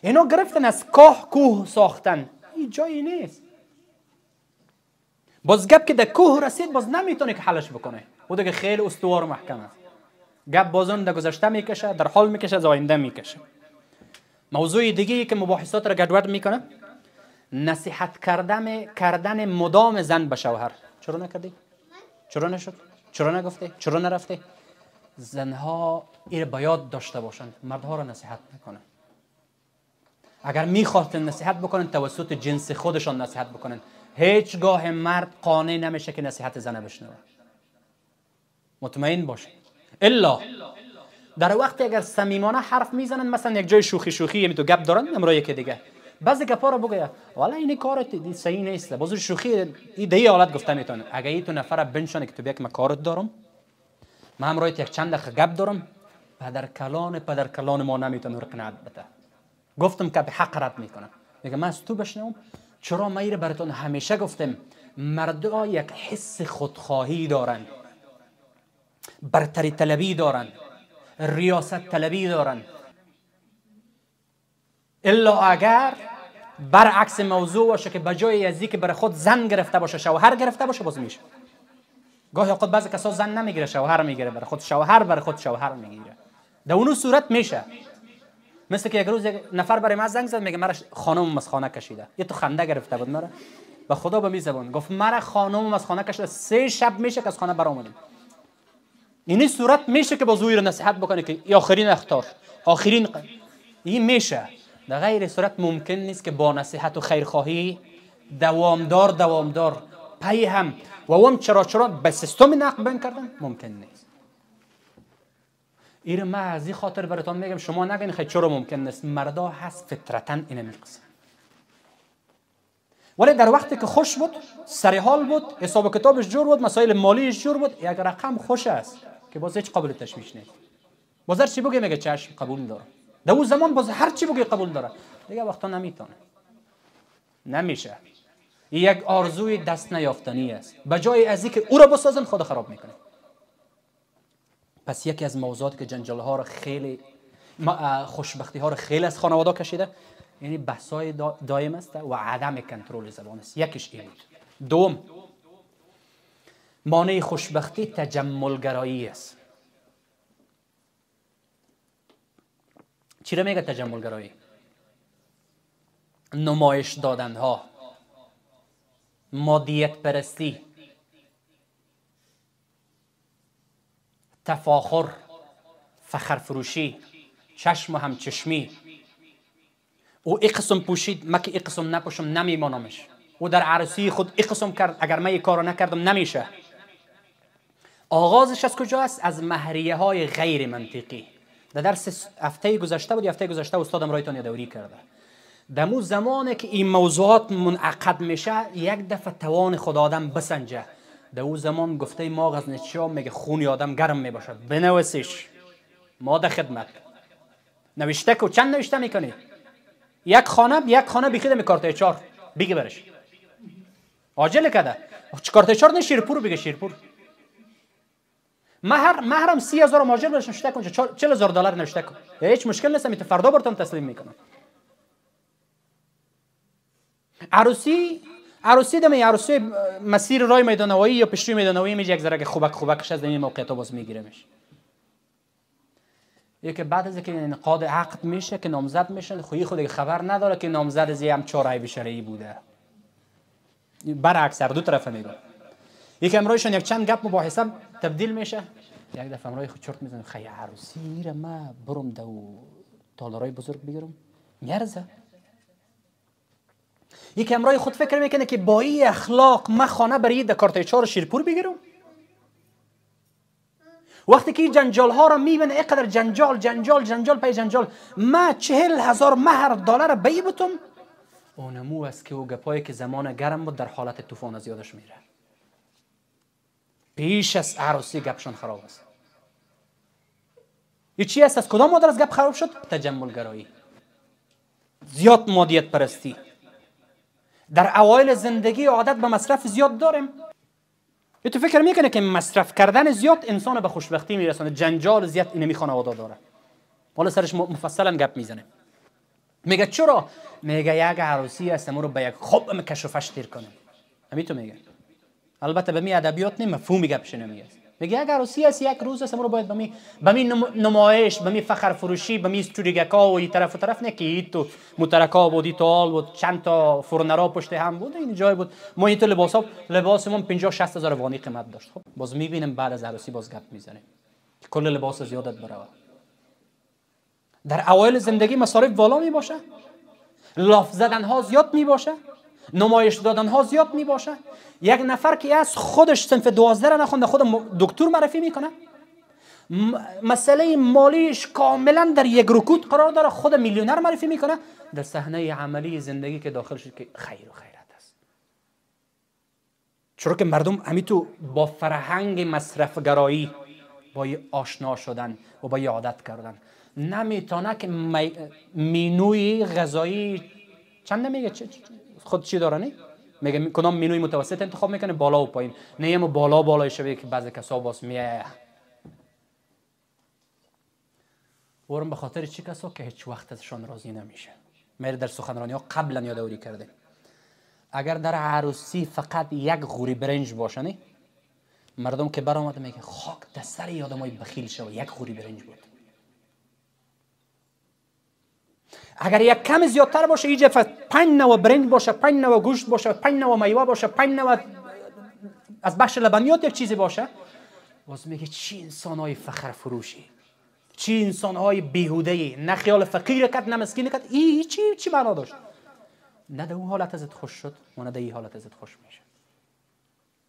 اینا گرفتن از کاه کوه ساختن، این جایی نیست. باز گپ که در کوه رسید باز نمیتونه که حلش بکنه، او دیگه خیلی استوار و محکم است. گپ بازون در گذشته میکشه، در حال میکشه، از آینده میکشه. موضوع دیگه که مباحثات را گډوډ میکنه، نصیحت کردن مدام زن به شوهر. چرا نکردی؟ چرا نشد؟ چرا نگفته؟ چرا نرفته؟ زنها این به یاد داشته باشند، مردها را نصیحت نکنن. اگر میخواستن نصیحت بکنن توسط جنس خودشان نصیحت بکنن. هیچگاه مرد قانع نمیشه که نصیحت زن بشنوه. مطمئن باشین. الا در وقتی اگر صمیمانه حرف میزنن، مثلا یک جای شوخی می تو گپ دارن، امرو یکی دیگه بعضی گپا رو بگه والا این کارت صحیح نیست، باز شوخی ایده حالت گفته میتونه. اگه ای تو نفر بنشونه که تو بیا که من کارت دارم، من امروز یک چند دقیقه گپ دارم، پدر کلان ما نمیتونه قناعت بده. گفتم که به حق رد میکنه، میگه من از تو بشنوم. چرا ما ایره براتون همیشه گفتم مردا یک حس خودخواهی دارن، برتری طلبی دارن، ریاست طلبی دارن. الا اگر برعکس موضوع باشه که بجای ازی که برای خود زن گرفته باشه شوهر گرفته باشه، باز میشه. گاهی اوقات بعضی کسا زن نمیگیره، شوهر میگیره برای خود، برای خود شوهر میگیره. در اون صورت میشه. مثل که یک روز یک نفر برای من زنگ زد، میگه مرا خانومم از خانه کشیده. یه تو خنده گرفته بود مرا، به خدا به می زبان گفت مرا خانومم از خانه کشیده، 3 شب میشه که از خانه برآمدیم. این صورت میشه که باز رو نصیحت بکنه که آخرین اختار، این میشه. در غیر صورت ممکن نیست که با نصیحت و خیرخواهی دوامدار پی هم و هم چرا به سیستم نقد بین کردن ممکن نیست. این من از این خاطر براتون میگم شما نگین خیلی چرا ممکن نیست، مردا هست فطرتا این میقسم. ولی در وقتی که خوش بود، سر حال بود، حساب کتابش جور بود، مسائل مالیش جور بود، یک رقم خوش است که باز هیچ قابل تشویش نیست. باز هر چی بگه میگه چشم قبول داره. در اون زمان باز هر چی بگه قبول داره. دیگه وقتا نمیتونه. نمیشه. یک آرزوی دست نیافتنی است. به جای از اینکه او را بسازن خود خراب میکنه. پس یکی از موضوعاتی که جنجال ها را خیلی خوشبختی ها را خیلی از خانواده کشیده، یعنی بحث‌های دائم است و عدم کنترل زبان است. یکیش این بود. دوم، مانع خوشبختی تجملگرایی است. چی را میگه تجملگرایی؟ نمایش دادن ها، مادیت پرستی، تفاخر، فخر فروشی، چشم و همچشمی. او ای قسم پوشید، من که ای قسم نپوشم نمیمانمش. او در عروسی خود ای قسم کرد، اگر من یک کارو نکردم نمیشه. آغازش از کجا است؟ از مهریه های غیر منطقی. در درس هفته گذشته بود، هفته گذشته استادم رایتان یادآوری کرده. دمو زمانی که این موضوعات منعقد میشه، یک دفعه توان خود آدم بسنجه. در اون زمان گفته ماغز نیچه میگه خون آدم گرم میباشد، بنویسیش، ما در خدمت. نوشته که چند نوشته میکنی؟ یک خانه بیخیده می کارت 4 بگی برش عاجل کده. چه کارت 4 نه شیرپور بگه شیرپور. مهرم 30,000 ماجر برش نوشته کن، 40,000 دلار نوشته کن، هیچ مشکل نیست، میت فردا براتون تسلیم میکنم. عروسی دمی عروسی مسیر رای میدانوایی یا پشتوی میدانوایی میشه یک ذره خوبکش از این موقعیت باز میگیرمش. یکی بعد از اینکه انعقاد عقد میشه که نامزد میشن، خود خبر نداره که نامزد از هم 4 عیب شرعی بوده. برعکس دو طرف میگه. یکی امروزشون یک چند گپ مباحثه تبدیل میشه، یک دفعه امروز خود چرت میزنه خیلی عروسی میره ما برم دو تالارای بزرگ بگیرم میارزه. یکی امروز خود فکر میکنه که با این اخلاق ما خانه برای د کارت 4 شیرپور بگیرم. وقتی که این جنجال ها را میبینه، اینقدر جنجال پی جنجال، ما 40,000 مهر دلار بی بتم، اونمو است که او گپایی که زمان گرم بود در حالت طوفان از یادش میره. پیش از عروسی گپشان خراب است. این چی است؟ از کدام مادر از گپ خراب شد؟ تجملگرایی، زیاد مادیت پرستی. در اوایل زندگی عادت به مصرف زیاد داریم. تو فکر میکنه که مصرف کردن زیاد انسان به خوشبختی میرسونه؟ جنجال زیاد اینمی خانواده داره. حالا سرش مفصلا گپ میزنه. میگه چرا؟ میگه یک عروسی است ما رو به یک خوب کشفش تیر کنیم. همین تو میگه. البته به می ادبیات نه مفهومی گپش نمیگه. میگه یک عروسی است، یک روز است ما رو باید به می نمایش، به می فخر فروشی، به می استوریگکا و این طرف و طرف نه که تو مترکا بود، تال بود، چند تا فرنرا پشت هم بود، این جای بود. ما این تو لباسمون 50-60 هزار وانی قیمت داشت. خب باز میبینیم بعد از عروسی باز گپ میزنیم کل لباس زیادت بره. در اوایل زندگی مصارف والا می باشه، لاف زدن ها زیاد می باشه، نمایش دادن ها زیاد می باشه. یک نفر که از خودش صنف 12 را نخونده خود دکتر معرفی میکنه، مسئله مالیش کاملا در یک رکود قرار داره، خود میلیونر معرفی میکنه. در صحنه عملی زندگی که داخل شد که خیر و خیرات است. چرا که مردم همیتو با فرهنگ مصرفگرایی با آشنا شدن و با عادت کردن. نمیتونه که مینوی غذایی چند نمیگه خود چی داره نه؟ میگه کدام مینوی متوسط انتخاب میکنه، بالا و پایین. نه اما بالای شوی که بعضی کسا باز میه. ورم به خاطر چی کسا که هیچ وقت ازشان راضی نمیشه. میره در سخنرانی ها قبلا یادآوری کرده. اگر در عروسی فقط یک غوری برنج باشه نه، مردم که برآمده میگه خاک در سر آدمای بخیل شو، یک غوری برنج بود. اگر یک کم زیادتر باشه، اینجا 5 نوع برنج باشه، 5 نوع گوشت باشه، 5 نوع میوه باشه، 5 نوع از بخش لبنیات یک چیزی باشه، باز میگه چی انسانای فخر فروشی، چی انسانای بیهوده‌ای، نه خیال فقیر کرد نه مسکین کرد. این چی معنا داشت؟ نه در اون حالت ازت خوش شد و نه در این حالت ازت خوش میشه.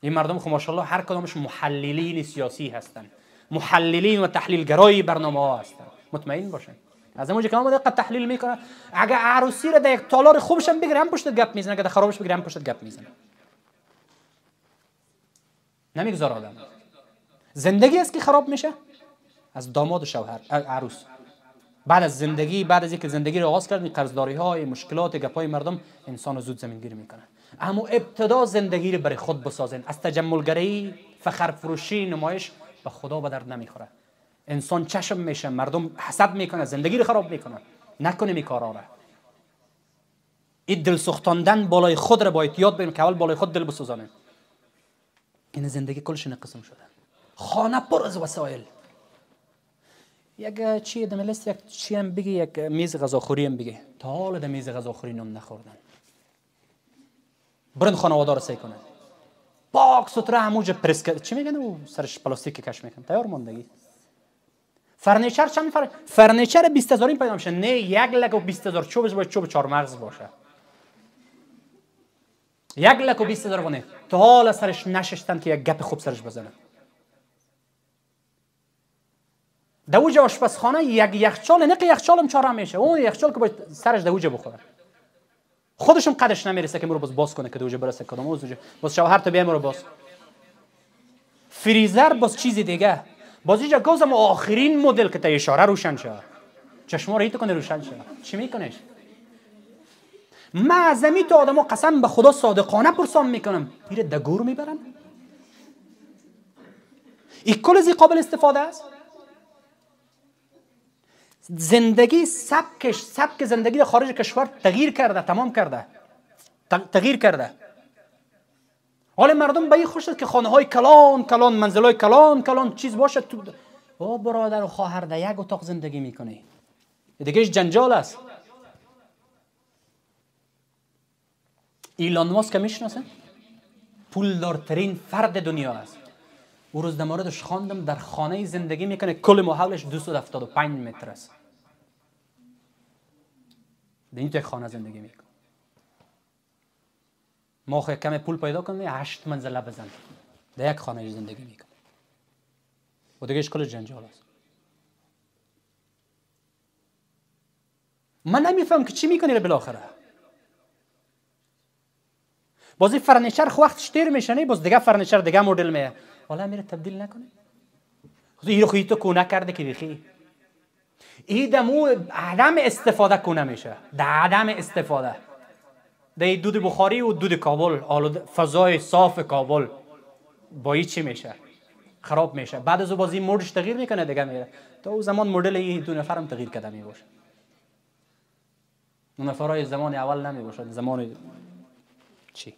این مردم خب ماشاءالله هر کدامش محللین سیاسی هستن، محللین و تحلیلگرای برنامه ها هستن. مطمئن باشن از اونجا که آمده دقت تحلیل میکنه. اگه عروسی رو در یک تالار خوبش هم بگیره هم پشت گپ میزنه، اگه در خرابش بگیره هم پشت گپ میزنه. نمیگذاره آدم. زندگی است که خراب میشه از داماد و شوهر عروس. بعد از زندگی، بعد از اینکه زندگی رو آغاز کردن، قرضداری های، مشکلات، گپای مردم انسان رو زود زمینگیر میکنه. اما ابتدا زندگی رو برای خود بسازین. از تجملگری، فخر فروشی، نمایش به خدا به درد نمیخوره. انسان چشم میشه، مردم حسد میکنه، زندگی رو خراب میکنه. نکنیم این کارا را. این دل سوختاندن بالای خود رو باید یاد بگیریم که اول بالای خود دل بسوزانیم. این زندگی کلش این قسم شده. خانه پر از وسایل. یک چی دملست، یک چی هم بگی، یک میز غذاخوری هم بگی. تا حالا در میز غذاخوری نون نخوردن. برن خانواده رو سعی کنن. پاک ستره همونجا پرس کرد. چی میگن او سرش پلاستیک کش میکنن. تیار ماندگی. فرنیچر چند فرنیچر 20000 پیدا میشه. نه 1,20,000 چوبش باید چوب 4 مغز باشه. 1,20,000 ونه. تا حالا سرش نشستن که یک گپ خوب سرش بزنن. دوجه آشپزخانه یک یخچال، نه که یخچال هم چاره میشه. اون یخچال که باید سرش دوجه بخوره. خودشم قدش نمیرسه که مرو باز کنه که دوجه برسه کدوم اوزوجه. باز شوهر تو بیا مرو باز. فریزر باز چیزی دیگه. باز اینجا گوزم آخرین مدل که تا اشاره روشن شه. چشما رو هیت کنه روشن شه. چی میکنش؟ من از تو آدمو قسم به خدا صادقانه پرسان میکنم. میره دگور میبرن؟ این کل از قابل استفاده است؟ زندگی سبک زندگی در خارج کشور تغییر کرده، تمام کرده. تغییر کرده. حال مردم به این خوش است که خانه های کلان، منزل های کلان چیز باشه. تو برادر و خواهر در یک اتاق زندگی میکنی. دیگه جنجال است. ایلان ماسک میشناسه؟ پولدارترین فرد دنیا است. او روز در موردش خواندم در خانه زندگی میکنه، کل محولش 275 متر است. در این توی خانه زندگی میکنه. ما خیلی کم پول پیدا کنیم 8 منزله بزن. در یک خانه زندگی میکنه. و دیگه کل جنجال است. من نمیفهم که چی میکنی بالاخره. بازی فرنیچر خو وقتش دیر میشه نه، باز دیگه فرنیچر دیگه مدل میه. حالا میره تبدیل نکنه. این رو خویی تو کو نکرده که بخی. این دمو عدم استفاده کنه میشه. در عدم استفاده. در دود بخاری و دود کابل، فضای صاف کابل با این چی میشه؟ خراب میشه. بعد از بازی مودش تغییر میکنه دیگه میره. تا اون زمان مدل این دو نفرم تغییر کرده میباشه. اون نفرای زمان اول نمیباشه. زمان چی؟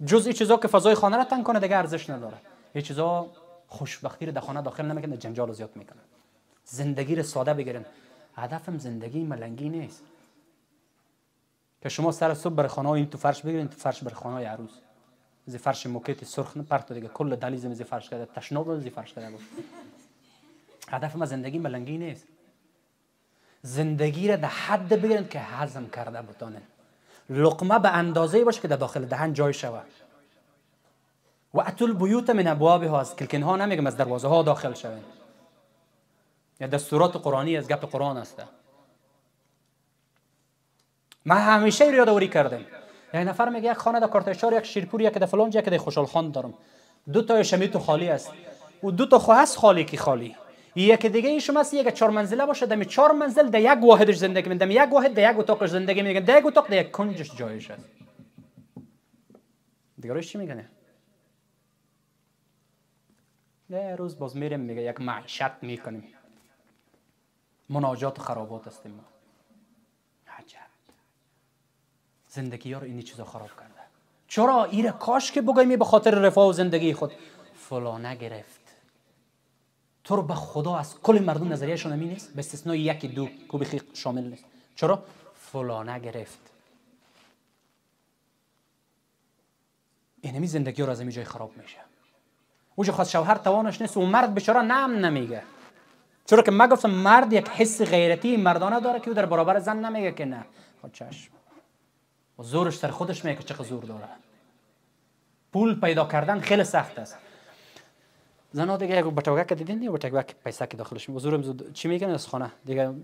جز این چیزا که فضای خانه را تنگ کنه دیگه ارزش نداره. این چیزا خوشبختی رو در خانه داخل نمیکنه، جنجال رو زیاد میکنه. زندگی رو ساده بگیرن. هدفم زندگی ملنگی نیست که شما سر صبح بر خانه این تو فرش بگیرین، تو فرش بر خانه عروس. زی فرش موکیت سرخ پرت دیگه کل دلیز زی فرش کرده، تشناب زی فرش کرده. هدفم زندگی ملنگی نیست. زندگی رو در حد بگیرن که هضم کرده بتونن. لقمه به اندازه‌ای باشه که در داخل دهن جای شود. و اتو البیوت من ابوابها، از کلکن ها نمیگم، از دروازه ها داخل شوین. یا دستورات قرآنی از گپ قرآن است. من همیشه رو یادآوری کردم. یک نفر میگه یک خانه در کارتشار، یک شیرپور، یک در فلان جا، یک در خوشحال خان دارم. 2 تا شمیتو خالی است. و 2 تا خو هست خالی کی خالی. یک دیگه ای شما است، یک 4 منزله باشه، دم 4 منزل در یک واحدش زندگی می‌کنه، دم یک واحد در یک اتاقش زندگی می‌کنه، در یک اتاق در یک کنجش جایش است. دیگه چی میگه؟ نه روز باز میریم میگه یک معیشت میکنیم. مناجات خرابات هستیم ما. عجب. زندگی ها رو اینی چیزا خراب کرده. چرا؟ ایره کاش که بگوییم به خاطر رفاه و زندگی خود فلانه گرفت. تو رو به خدا از کل مردم نظریهشون همین نیست، به استثنای 1-2 کو بخی شامل نیست. چرا؟ فلانه گرفت. اینمی زندگی رو از همین جای خراب میشه. اونجا خواست شوهر توانش نیست و مرد بیچاره نام نمیگه. چرا که من گفتم مرد یک حس غیرتی مردانه داره که او در برابر زن نمیگه که نه. خود چشم. و زورش سر خودش میگه که چقدر زور داره. پول پیدا کردن خیلی سخت است. زنا دیگه یک بټوګه دیدین نه بټوګه پیسې کې داخلش حضورم زود چی میگن از خانه دیگه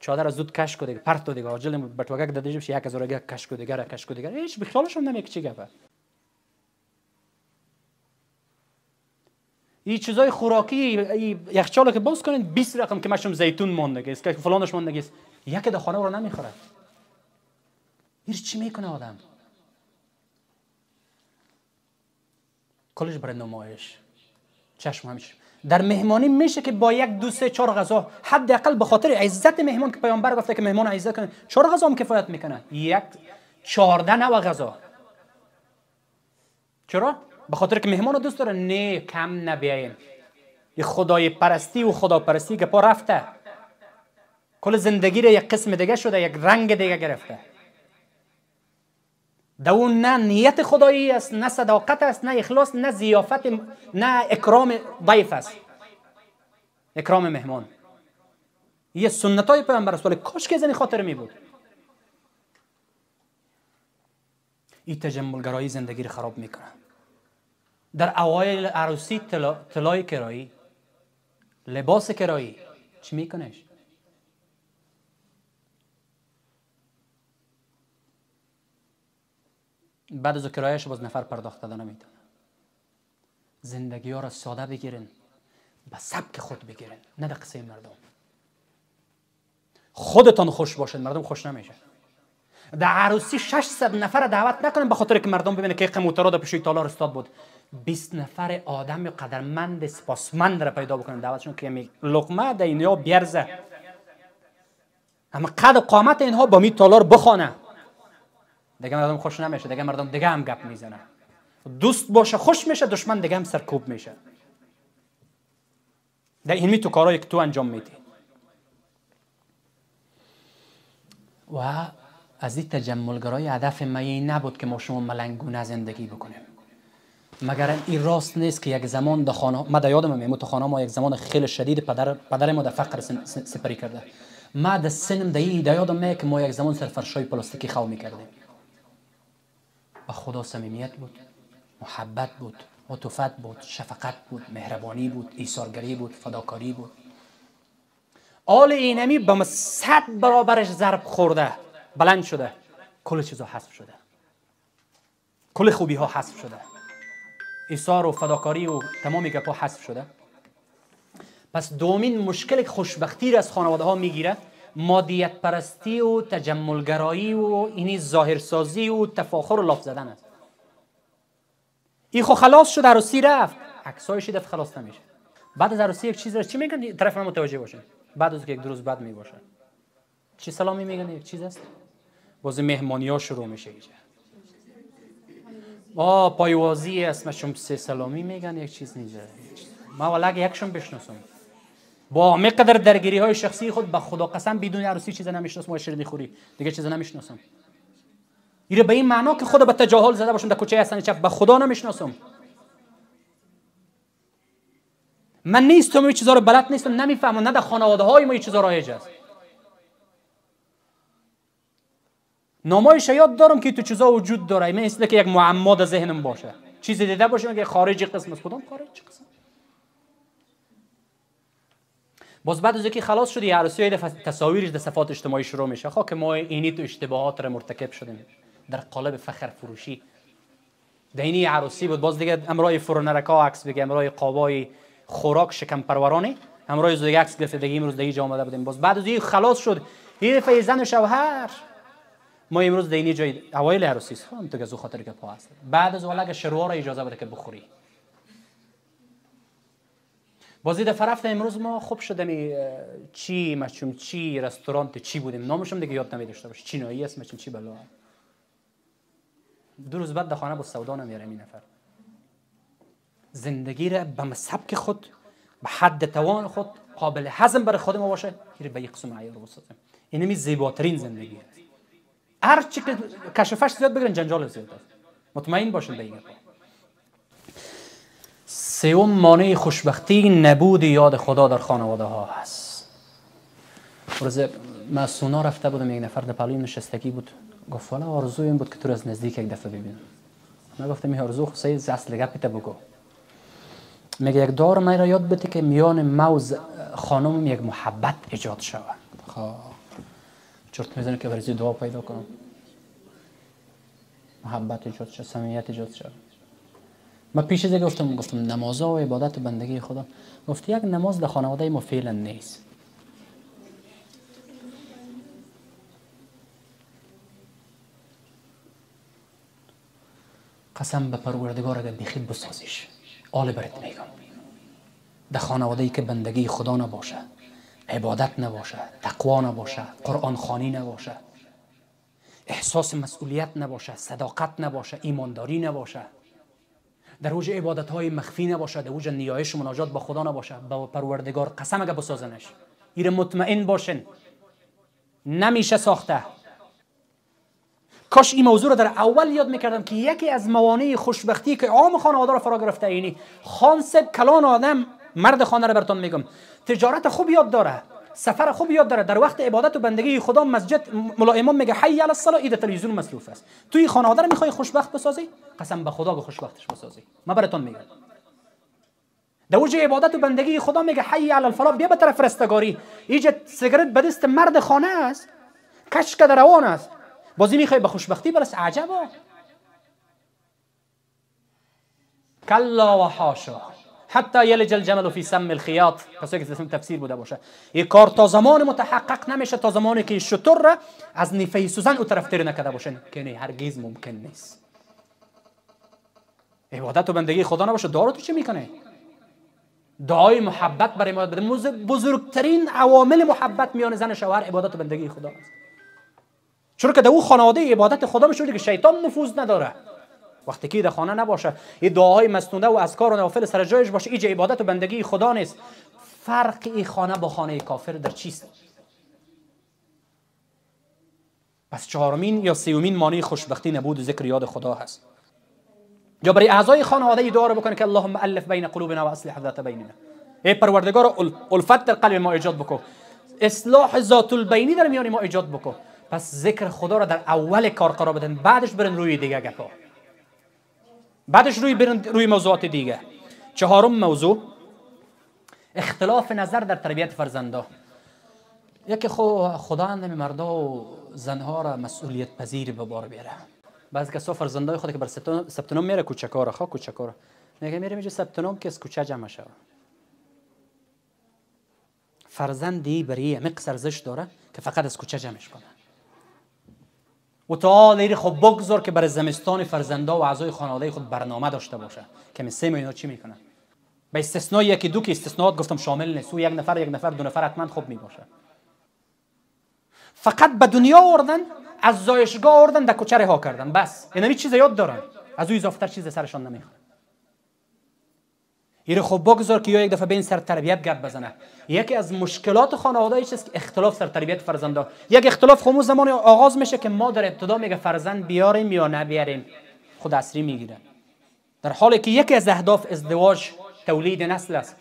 چادر زود کش کو دیگه پرت دیگه عاجل بټوګه دادیش 1000 کش کو دیگه کش کو دیگه هیچ بخیالش هم نمیک چی گپه. این چیزای خوراکی یخچال که باز کنین 20 رقم که مشم زیتون مونده است که فلانش مونده است یک در خانه رو نمیخوره. این چی میکنه آدم؟ کلش برای نمایش چشم همیشه در مهمانی میشه که با یک دو سه چهار غذا حداقل به خاطر عزت مهمان که پیامبر گفته که مهمان عزت کنه 4 غذا هم کفایت میکنه. یک 14 نوع غذا. چرا؟ به خاطر که مهمان رو دوست داره. نه کم نبیایم. این خدای پرستی و خدا پرستی که پا رفته کل زندگی رو یک قسم دیگه شده، یک رنگ دیگه گرفته. اون نه نیت خدایی است، نه صداقت است، نه اخلاص، نه ضیافت، نه اکرام ضیف است، اکرام مهمان. یه سنت های پیامبر است، ولی کاش که از این خاطر می بود. این تجملگرایی زندگی رو خراب میکنه. در اوایل عروسی طلای کرایی، لباس کرایی چی میکنش؟ بعد از کرایش باز نفر پرداخت دادن نمیتونه. زندگی ها را ساده بگیرین، به سبک خود بگیرین، نه در قصه مردم. خودتان خوش باشین، مردم خوش نمیشه. در عروسی 600 نفر دعوت نکنین به خاطر که مردم ببینه که قموترا در پیشوی تالار استاد بود. 20 نفر آدم قدرمند سپاسمند را پیدا بکنن دعوتشون که می لقمه در اینها بیارزه، اما قد و قامت اینها با می تالار بخونه. دیگه مردم خوش نمیشه، دیگه مردم دیگه هم گپ میزنه. دوست باشه خوش میشه، دشمن دیگه هم سرکوب میشه. در این تو کارهایی که تو انجام میدی. و از این تجملگرایی هدف ما این نبود که ما شما ملنگونه زندگی بکنیم. مگر این راست نیست که یک زمان در خانه ما در یادم میاد تو خانه ما یک زمان خیلی شدید پدر ما در فقر سپری کرده. ما در سنم در یادم میاد که ما یک زمان سر فرشای پلاستیکی خو میکردیم. با خدا صمیمیت بود، محبت بود، عطوفت بود، شفقت بود، مهربانی بود، ایثارگری بود، فداکاری بود. آل اینمی به 100 برابرش ضرب خورده، بلند شده، کل چیزا حذف شده، کل خوبی ها حذف شده، ایثار و فداکاری و تمامی گپا حذف شده. پس دومین مشکل که خوشبختی را از خانواده ها میگیره مادیت پرستی و تجملگرایی و اینی ظاهرسازی و تفاخر و لاف زدن است. این خو خلاص شد، عروسی رفت، عکسایش دفت خلاص نمیشه. بعد از عروسی یک چیز را چی میگن؟ طرف من متوجه باشه. بعد از یک 2 روز بعد میباشه چی سلامی میگن؟ یک چیز است باز مهمانی ها شروع میشه. اینجا پایوازی است، مشم 3 سلامی میگن، یک چیز نیست. ما ولکه یکشون بشناسم با مقدر درگیری های شخصی خود به خدا قسم بدون عروسی چیز نمیشناسم. ما شیرینی خوری دیگه چیز نمیشناسم. ایره به این معنا که خدا به تجاهل زده باشم در کوچه حسن چپ به خدا نمیشناسم. من نیستم این چیزا رو بلد نیستم، نمیفهمم. نه در خانواده های ما این چیزا رایج است. نمایش یاد دارم که تو چیزا وجود داره، مثل که یک معما در ذهنم باشه، چیزی دیده باشم که خارجی قسم است. کدام خارجی قسم؟ باز بعد از اینکه خلاص شدی عروسی های تصاویرش در صفحات اجتماعی شروع میشه. که ما اینی تو اشتباهات را مرتکب شدیم در قالب فخر فروشی. در اینی عروسی بود باز دیگه امرای فرونرکا عکس بگیم، امرای قابای خوراک شکم پرورانی، امرای دیگه عکس گرفته دیگه امروز دیگه آمده بودیم. باز بعد از این خلاص شد این فیزن و شوهر. ما امروز در اینی جای اوایل عروسی است هم تو گزو خاطر که پا است. بعد از ولکه شروع را اجازه بده که بخوری. بازی در فرفت امروز ما خوب شدم چی مچم چی رستوران چی بودیم نامشم دیگه یاد نمیداشته باشه. چینایی است مچم چی بلا. 2 روز بعد در خانه با سودا نمیاره این نفر. زندگی را به سبک خود به حد توان خود قابل هضم برای خود ما باشه که به یک قسم معیار بسازیم. اینمی زیباترین زندگی است. هر چی که کشفش زیاد بگیرن جنجال زیاد است. مطمئن باشین به این. سوم مانع خوشبختی نبود یاد خدا در خانواده ها هست. روز ما سونا رفته بودم، یک نفر در پلویم نشستگی بود، گفت والا آرزوی این بود که تو از نزدیک یک دفعه ببینم. من گفتم این آرزو خصوصی اصل گپت بگو. میگه یک دور من را یاد بده که میان موز خانم یک محبت ایجاد شود. خب چرت میزنه که برای دعا پیدا کنم، محبت ایجاد شد، صمیمیت ایجاد شد. من پیش از گفتم نمازها و عبادت و بندگی خدا، گفت یک نماز در خانواده ما فعلا نیست. قسم به پروردگار اگر بخید بسازیش، آل برات میگم، در خانواده ای که بندگی خدا نباشه، عبادت نباشه، تقوا نباشه، قرآن خوانی نباشه، احساس مسئولیت نباشه، صداقت نباشه، ایمانداری نباشه، در اوج عبادت های مخفی نباشه، در اوج نیایش و مناجات با خدا نباشه، با پروردگار قسم اگه بسازنش، ایره مطمئن باشن نمیشه ساخته. کاش این موضوع رو در اول یاد میکردم که یکی از موانع خوشبختی که عام خانواده رو فرا گرفته اینی خانسب کلان آدم، مرد خانه رو براتون میگم، تجارت خوب یاد داره، سفر خوب یاد داره، در وقت عبادت و بندگی خدا مسجد ملا امام میگه حی علی الصلاه، اید تلویزیون مصروف است. توی خانواده رو میخوای خوشبخت بسازی، قسم به خدا به خوشبختش بسازی. من براتون میگم در اوج عبادت و بندگی خدا میگه حی علی الفلاح، بیا به طرف رستگاری، ایجا سیگارت به دست مرد خانه است، کشک در روان است، بازی میخوای به خوشبختی برس؟ عجبا. کلا و حاشا حتی یلج الجمل فی سم الخیاط، کسی که اسم تفسیر بوده باشه، این کار تا زمان متحقق نمیشه تا زمانی که شتر را از نیفه سوزن او طرف تیر نکرده باشن، که نه، هرگز ممکن نیست. عبادت و بندگی خدا نباشه، دعا رو تو چی میکنه؟ دعای محبت برای ما بده. بزرگترین عوامل محبت میان زن و شوهر عبادت و بندگی خدا است. چون که در اون خانواده عبادت خدا میشه که شیطان نفوذ نداره. وقتی که در خانه نباشه، این دعاهای مسنونه و اذکار و نوافل سر جایش باشه، اینجا عبادت و بندگی خدا نیست. فرق این خانه با خانه کافر در چیست؟ پس چهارمین یا سیومین مانع خوشبختی نبود ذکر یاد خدا هست. یا برای اعضای خانواده دعا رو بکنه که اللهم الف بین قلوبنا و اصلح ذات بیننا، ای پروردگار الفت در قلب ما ایجاد بکن، اصلاح ذات البینی در میان ما ایجاد بکن. پس ذکر خدا رو در اول کار قرار بدن، بعدش برن روی دیگه گپا، بعدش روی موضوعات دیگه. چهارم موضوع اختلاف نظر در تربیت فرزندا. یکی خدا اندم مردا و زنها را مسئولیت پذیر به بار بیاره. بعضی کسا فرزندای خود که بر ثبت نام میره کوچکارا، کوچکارا میگه میره میجه ثبت نام که از کوچه جمع شود. فرزندی برای عمیق ارزش داره که فقط از کوچه جمعش کنه. و تا لیری خب بگذار که برای زمستان فرزندا و اعضای خانواده خود برنامه داشته باشه که من 3 ماه چی میکنن. به استثناء یکی دو که استثناءات گفتم شامل نیست، او یک نفر دو نفر حتما خوب میباشه. فقط به دنیا آوردن، از زایشگاه آوردن، در کوچه رها کردن، بس. یعنی چیز یاد دارن، از او اضافه تر چیز سرشان نمیخواد. ایره خب بگذار که یا یک دفعه به این سر تربیت گپ بزنه. یکی از مشکلات خانواده ایش است که اختلاف سر تربیت فرزندا. یک اختلاف خمو زمان آغاز میشه که ما در ابتدا میگه فرزند بیاریم یا نبیاریم، خود عصری میگیره، در حالی که یکی از اهداف ازدواج تولید نسل است.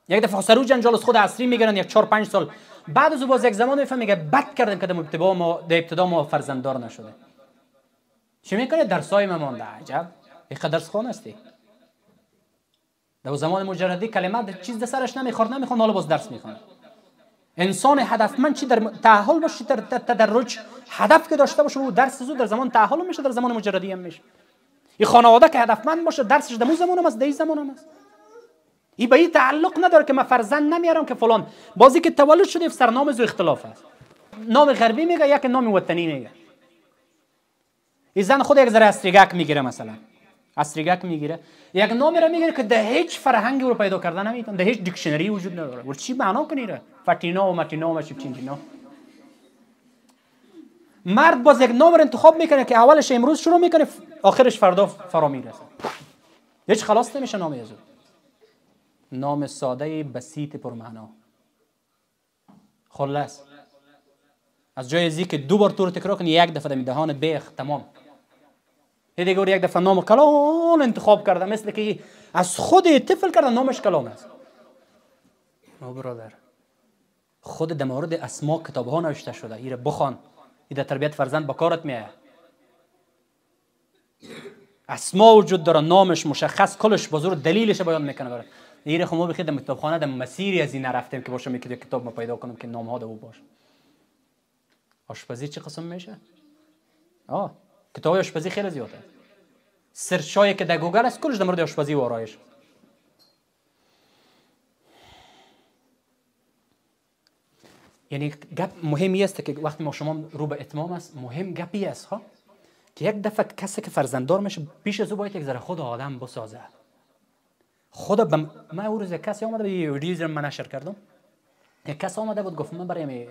یک دفعه سرو جنجال از خود عصری میگیرن، یک 4-5 سال بعد از باز یک زمان میفهمه میگه بد کردیم که در ابتدا ما فرزنددار نشده. چی میکنه؟ درسای ما مونده. عجب، یک درس خوان هستی. در زمان مجردی کلمات چیز در سرش نمیخورد حالا باز درس میخونه. انسان هدفمند چی در تأهل باشه، در تدرج هدف که داشته باشه، و درس زود در زمان تأهل میشه، در زمان مجردی هم میشه. این خانواده که هدفمند باشه، درسش در زمان هم است، در این زمان هم است. این به این تعلق نداره که من فرزند نمیارم که فلان. بازی که تولد شده سرنام زو اختلاف است. نام غربی میگه یک نام وطنی میگه. این زن خود یک ذره استریگک میگیره، مثلا استریگک میگیره، یک نامی را میگیره که ده هیچ فرهنگی رو پیدا کردن نمیتونه، ده هیچ دیکشنری وجود نداره. ور چی معنا کنیره؟ فاتینا و ماتینا و شپچینجینا. مرد باز یک نام رو انتخاب میکنه که اولش امروز شروع میکنه، آخرش فردا فرا میرسه. هیچ خلاص نمیشه نام ازو. نام ساده بسیط پرمعنا. خلاص از جای ازی که 2 بار تو رو تکرار کنی، یک دفعه دهان بیخ تمام. دیگه یک دفعه نام کلان انتخاب کرده، مثل که از خود طفل کرده نامش کلان است. او برادر، خود در مورد اسما کتاب ها نوشته شده، ایره بخوان، این در تربیت فرزند با کارت میایه. اسما وجود داره، نامش مشخص، کلش بزرگ، دلیلش بیان میکنه برات. دیگه خب ما بخید در کتابخانه در مسیری از این نرفتیم که باشه میگه کتاب ما پیدا کنم که نام ها او باشه. آشپزی چه قسم میشه؟ کتاب آشپزی خیلی زیاده. سرچایی که در گوگل است کلش در مورد آشپزی و آرایش. یعنی گپ مهمی است که وقتی ما شما رو به اتمام است، مهم گپی است ها که یک دفعه کسی که فرزنددار میشه پیش از او باید یک ذره خود آدم بسازه. من اون روز کسی آمده بود یه ویدیو من نشر کردم، یک کس آمده بود گفت من برای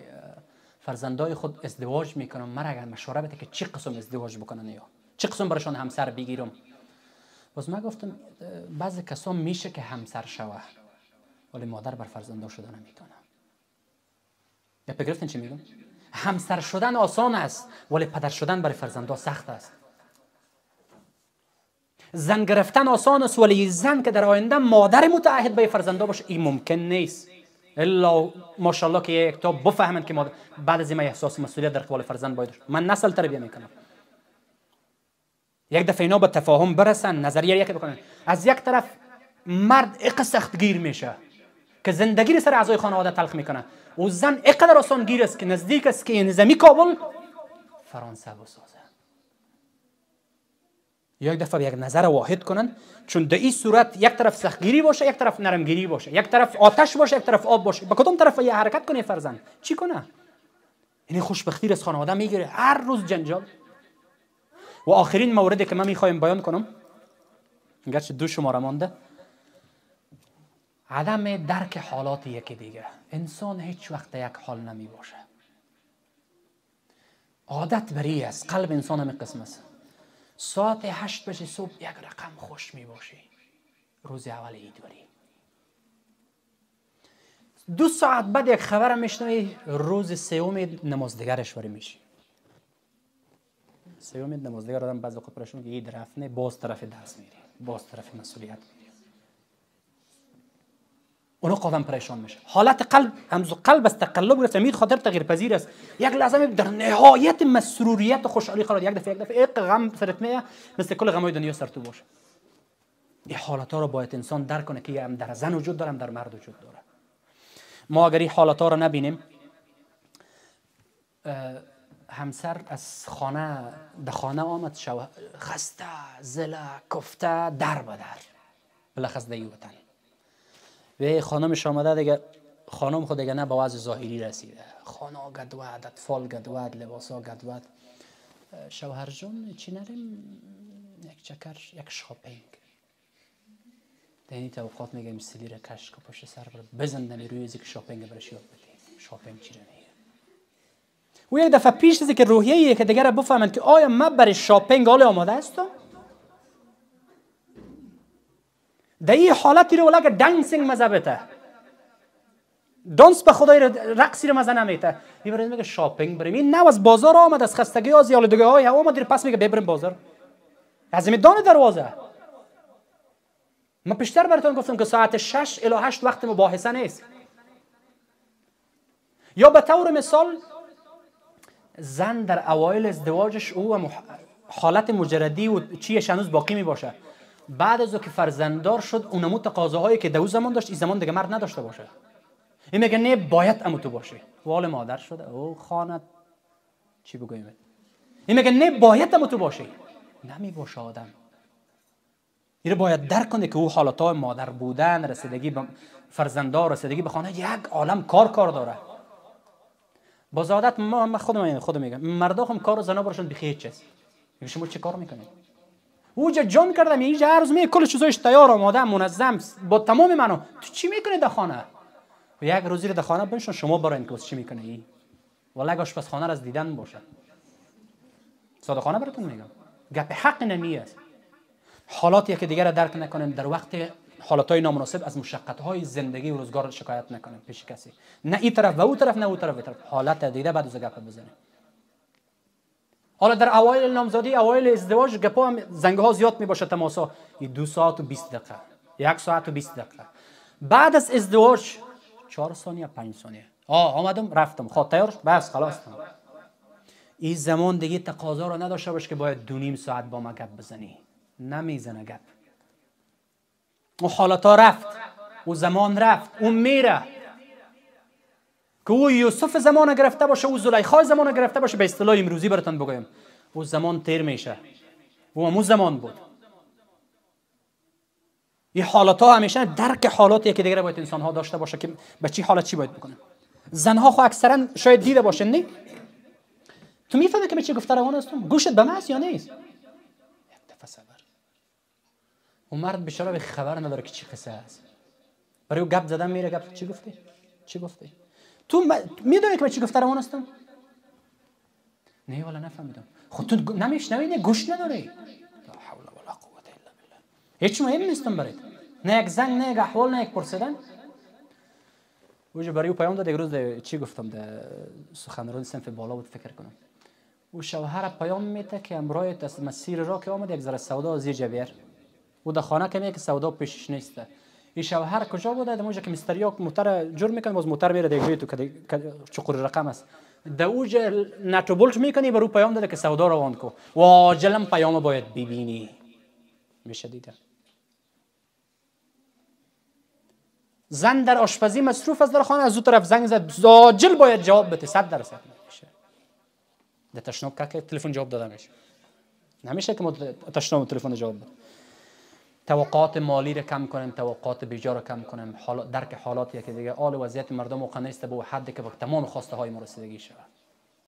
فرزندای خود ازدواج میکنم، من اگر مشوره بده که چی قسم ازدواج بکنن یا چی قسم براشون همسر بگیرم. باز من گفتم بعضی کسا میشه که همسر شوه ولی مادر بر فرزندا شدن نمیتونه. یا بگرفتین چی میگم؟ همسر شدن آسان است ولی پدر شدن برای فرزندا سخت است. زن گرفتن آسان است ولی زن که در آینده مادر متعهد به فرزندا باشه این ممکن نیست. الا ماشاءالله که یک تا بفهمن که ما بعد از این احساس مسئولیت در قبال فرزند باید. من نسل تربیت میکنم. یک دفعه اینا به تفاهم برسن، نظریه یکی بکنن. از یک طرف مرد اق سختگیر میشه که زندگی سر اعضای خانواده تلخ میکنه و زن اقدر آسان گیر است که نزدیک است که نظامی کابل فرانسه بسازه. یک دفعه یک نظر واحد کنن، چون در این صورت یک طرف سختگیری باشه یک طرف نرمگیری باشه، یک طرف آتش باشه یک طرف آب باشه. به کدوم طرف یه حرکت کنه فرزند چی کنه؟ یعنی خوشبختی از خانواده میگیره، هر روز جنجال. و آخرین موردی که من میخوایم بیان کنم، گرچه 2 شماره مانده، عدم درک حالات یکی دیگه. انسان هیچ وقت یک حال نمی باشه. عادت بری است، قلب انسان همین قسم است. ساعت 8 بجه صبح یک رقم خوش می باشی، روز اول عید بری. 2 ساعت بعد یک خبر میشنوی روز سوم نمازدیگرش بری میشی. سوم نمازدیگر آدم بعضی وقت پرشون که عید رفته باز طرف دست میری، باز طرف مسئولیت میری. اونو قدم پریشان میشه. حالت قلب همزو قلب از تقلب گرفته مید خاطر تغییر پذیر است. یک لحظه در نهایت مسروریت و خوشحالی قرار یک دفعه غم سرت میاد مثل کل غمای دنیا سر تو باشه. این حالت ها رو باید انسان درک کنه که هم در زن وجود داره هم در مرد وجود داره. ما اگر این حالت ها رو نبینیم، همسر از خانه به خانه آمد شو خسته زله کفته در به در بلخص دیو وطن و خانمش آمده دیگه، خانم خود دیگه نه به وضع ظاهری رسیده، خانه گدواد، اطفال گدواد، لباسا گدواد. شوهر جون چی نریم یک چکر یک شاپینگ. دینی توقعات میگم سلی را کش که پشت سر بزندن روی ازی که شاپینگ برش یاد بدیم. شاپینگ چی رمیه و یک دفعه پیش از که روحیه که دیگه را بفهمن که آیا من برای شاپینگ حال آماده هستم. در این حالتی رو ولی که دانسینگ مذهبته، دانس به خدای رقصی رو مزه نمیته. این برای میگه شاپینگ بریم. این نو از بازار آمد، از خستگی از یالودگی های آمد پس میگه ببریم بازار. از میدان دروازه. من پیشتر براتون گفتم که ساعت 6 الی 8 وقت مباحثه نیست. یا به طور مثال زن در اوایل ازدواجش او حالت مجردی و چیش هنوز باقی می باشه. بعد از که فرزنددار شد اونمو تقاضاهایی که دو زمان داشت این زمان دیگه مرد نداشته باشه. این میگه نه باید امو تو باشی. وال مادر شده او خانت چی بگویم. این میگه نه باید امو تو باشی. نمی باشه آدم. این رو باید درک کنه که او حالتهای مادر بودن، رسیدگی به فرزنددار، رسیدگی به خانه یک عالم کار داره. با زادت ما خودم میگم مردا هم کار زنا براشون بخیر چیز. میگه شما چه کار میکنید؟ اوجا جان کردم اینجا هر روز می کل چیزایش تیار آماده منظم با تمام منو. تو چی میکنی در خانه؟ و یک روزی در خانه بنشون شما برای اینکه چی میکنی این؟ والله آشپزخانه را از دیدن باشه. صادقانه براتون میگم. گپ حق نمی است. حالاتی که دیگر درک نکنن در وقت حالاتهای نامناسب از مشقت‌های زندگی و روزگار شکایت نکنن پیش کسی. نه این طرف و اون طرف نه اون طرف و طرف. حالت دیده بعد از گپ بزنه. حالا در اوایل نامزادی، اوایل ازدواج گپا هم زنگ‌ها زیاد میباشه تماسا. 2 ساعت و 20 دقیقه. 1 ساعت و 20 دقیقه. بعد از ازدواج 4 ثانیه 5 ثانیه. آمدم رفتم. خود تیار بس خلاص. این زمان دیگه تقاضا رو نداشته باش که باید 2.5 ساعت با ما گپ بزنی. نمیزنه گپ. او حالتا رفت، او زمان رفت، اون میره. که او یوسف زمان گرفته باشه، او زلیخا زمان گرفته باشه، به اصطلاح امروزی براتون بگویم، او زمان تیر میشه. او همون زمان بود. این حالات ها همیشه درک حالاتی که دیگه باید انسان ها داشته باشه که به چی حالت چی باید بکنه. زنها خو اکثرا شاید دیده باشن، نه؟ تو میفهمی که به چی گفته روان هستم؟ گوشت به من است یا نیست؟ یک دفعه صبر. اون مرد بیچاره به خبر نداره که چی قصه است. برای او گپ زدن میره، گپ چی گفتی؟ چی گفتی؟ تو میدونی که به چی گفته روان هستم؟ نه والا نفهمیدم. خود تو نمیشنوی؟ گوش نداری؟ لا حول ولا قوة الا بالله. هیچ مهم نیستم برات. نه یک زنگ، نه یک احوال، نه یک پرسیدن. وجه برای او پیام داد. یک روز چی گفتم در سخنرانی صنف بالا بود فکر کنم. او شوهر پیام میده که امروز از مسیر را که آمد یک ذره سودا از یه بیار. او در خانه که میگه که سودا پیشش نیست. این شوهر کجا بوده؟ در که مستریاک موتر جور میکنه، باز موتر میره دیگه تو که چقور رقم است. در اوج نت و بولت میکنی، برو پیام داده که سودا روان کو. و عاجلا پیام باید ببینی. میشه دیده. زن در آشپزی مصروف است در خانه، از اون طرف زنگ زد، عاجل باید جواب بده. 100% میشه. در تشناب که تلفن جواب داده میشه. نمیشه که ما تشناب تلفن جواب بده. توقعات مالی را کم کنیم، توقعات بیجا را کم کنیم، درک حالاتی که دیگه حال وضعیت مردم موقع نیست به حدی که با تمام خواسته های ما رسیدگی شود.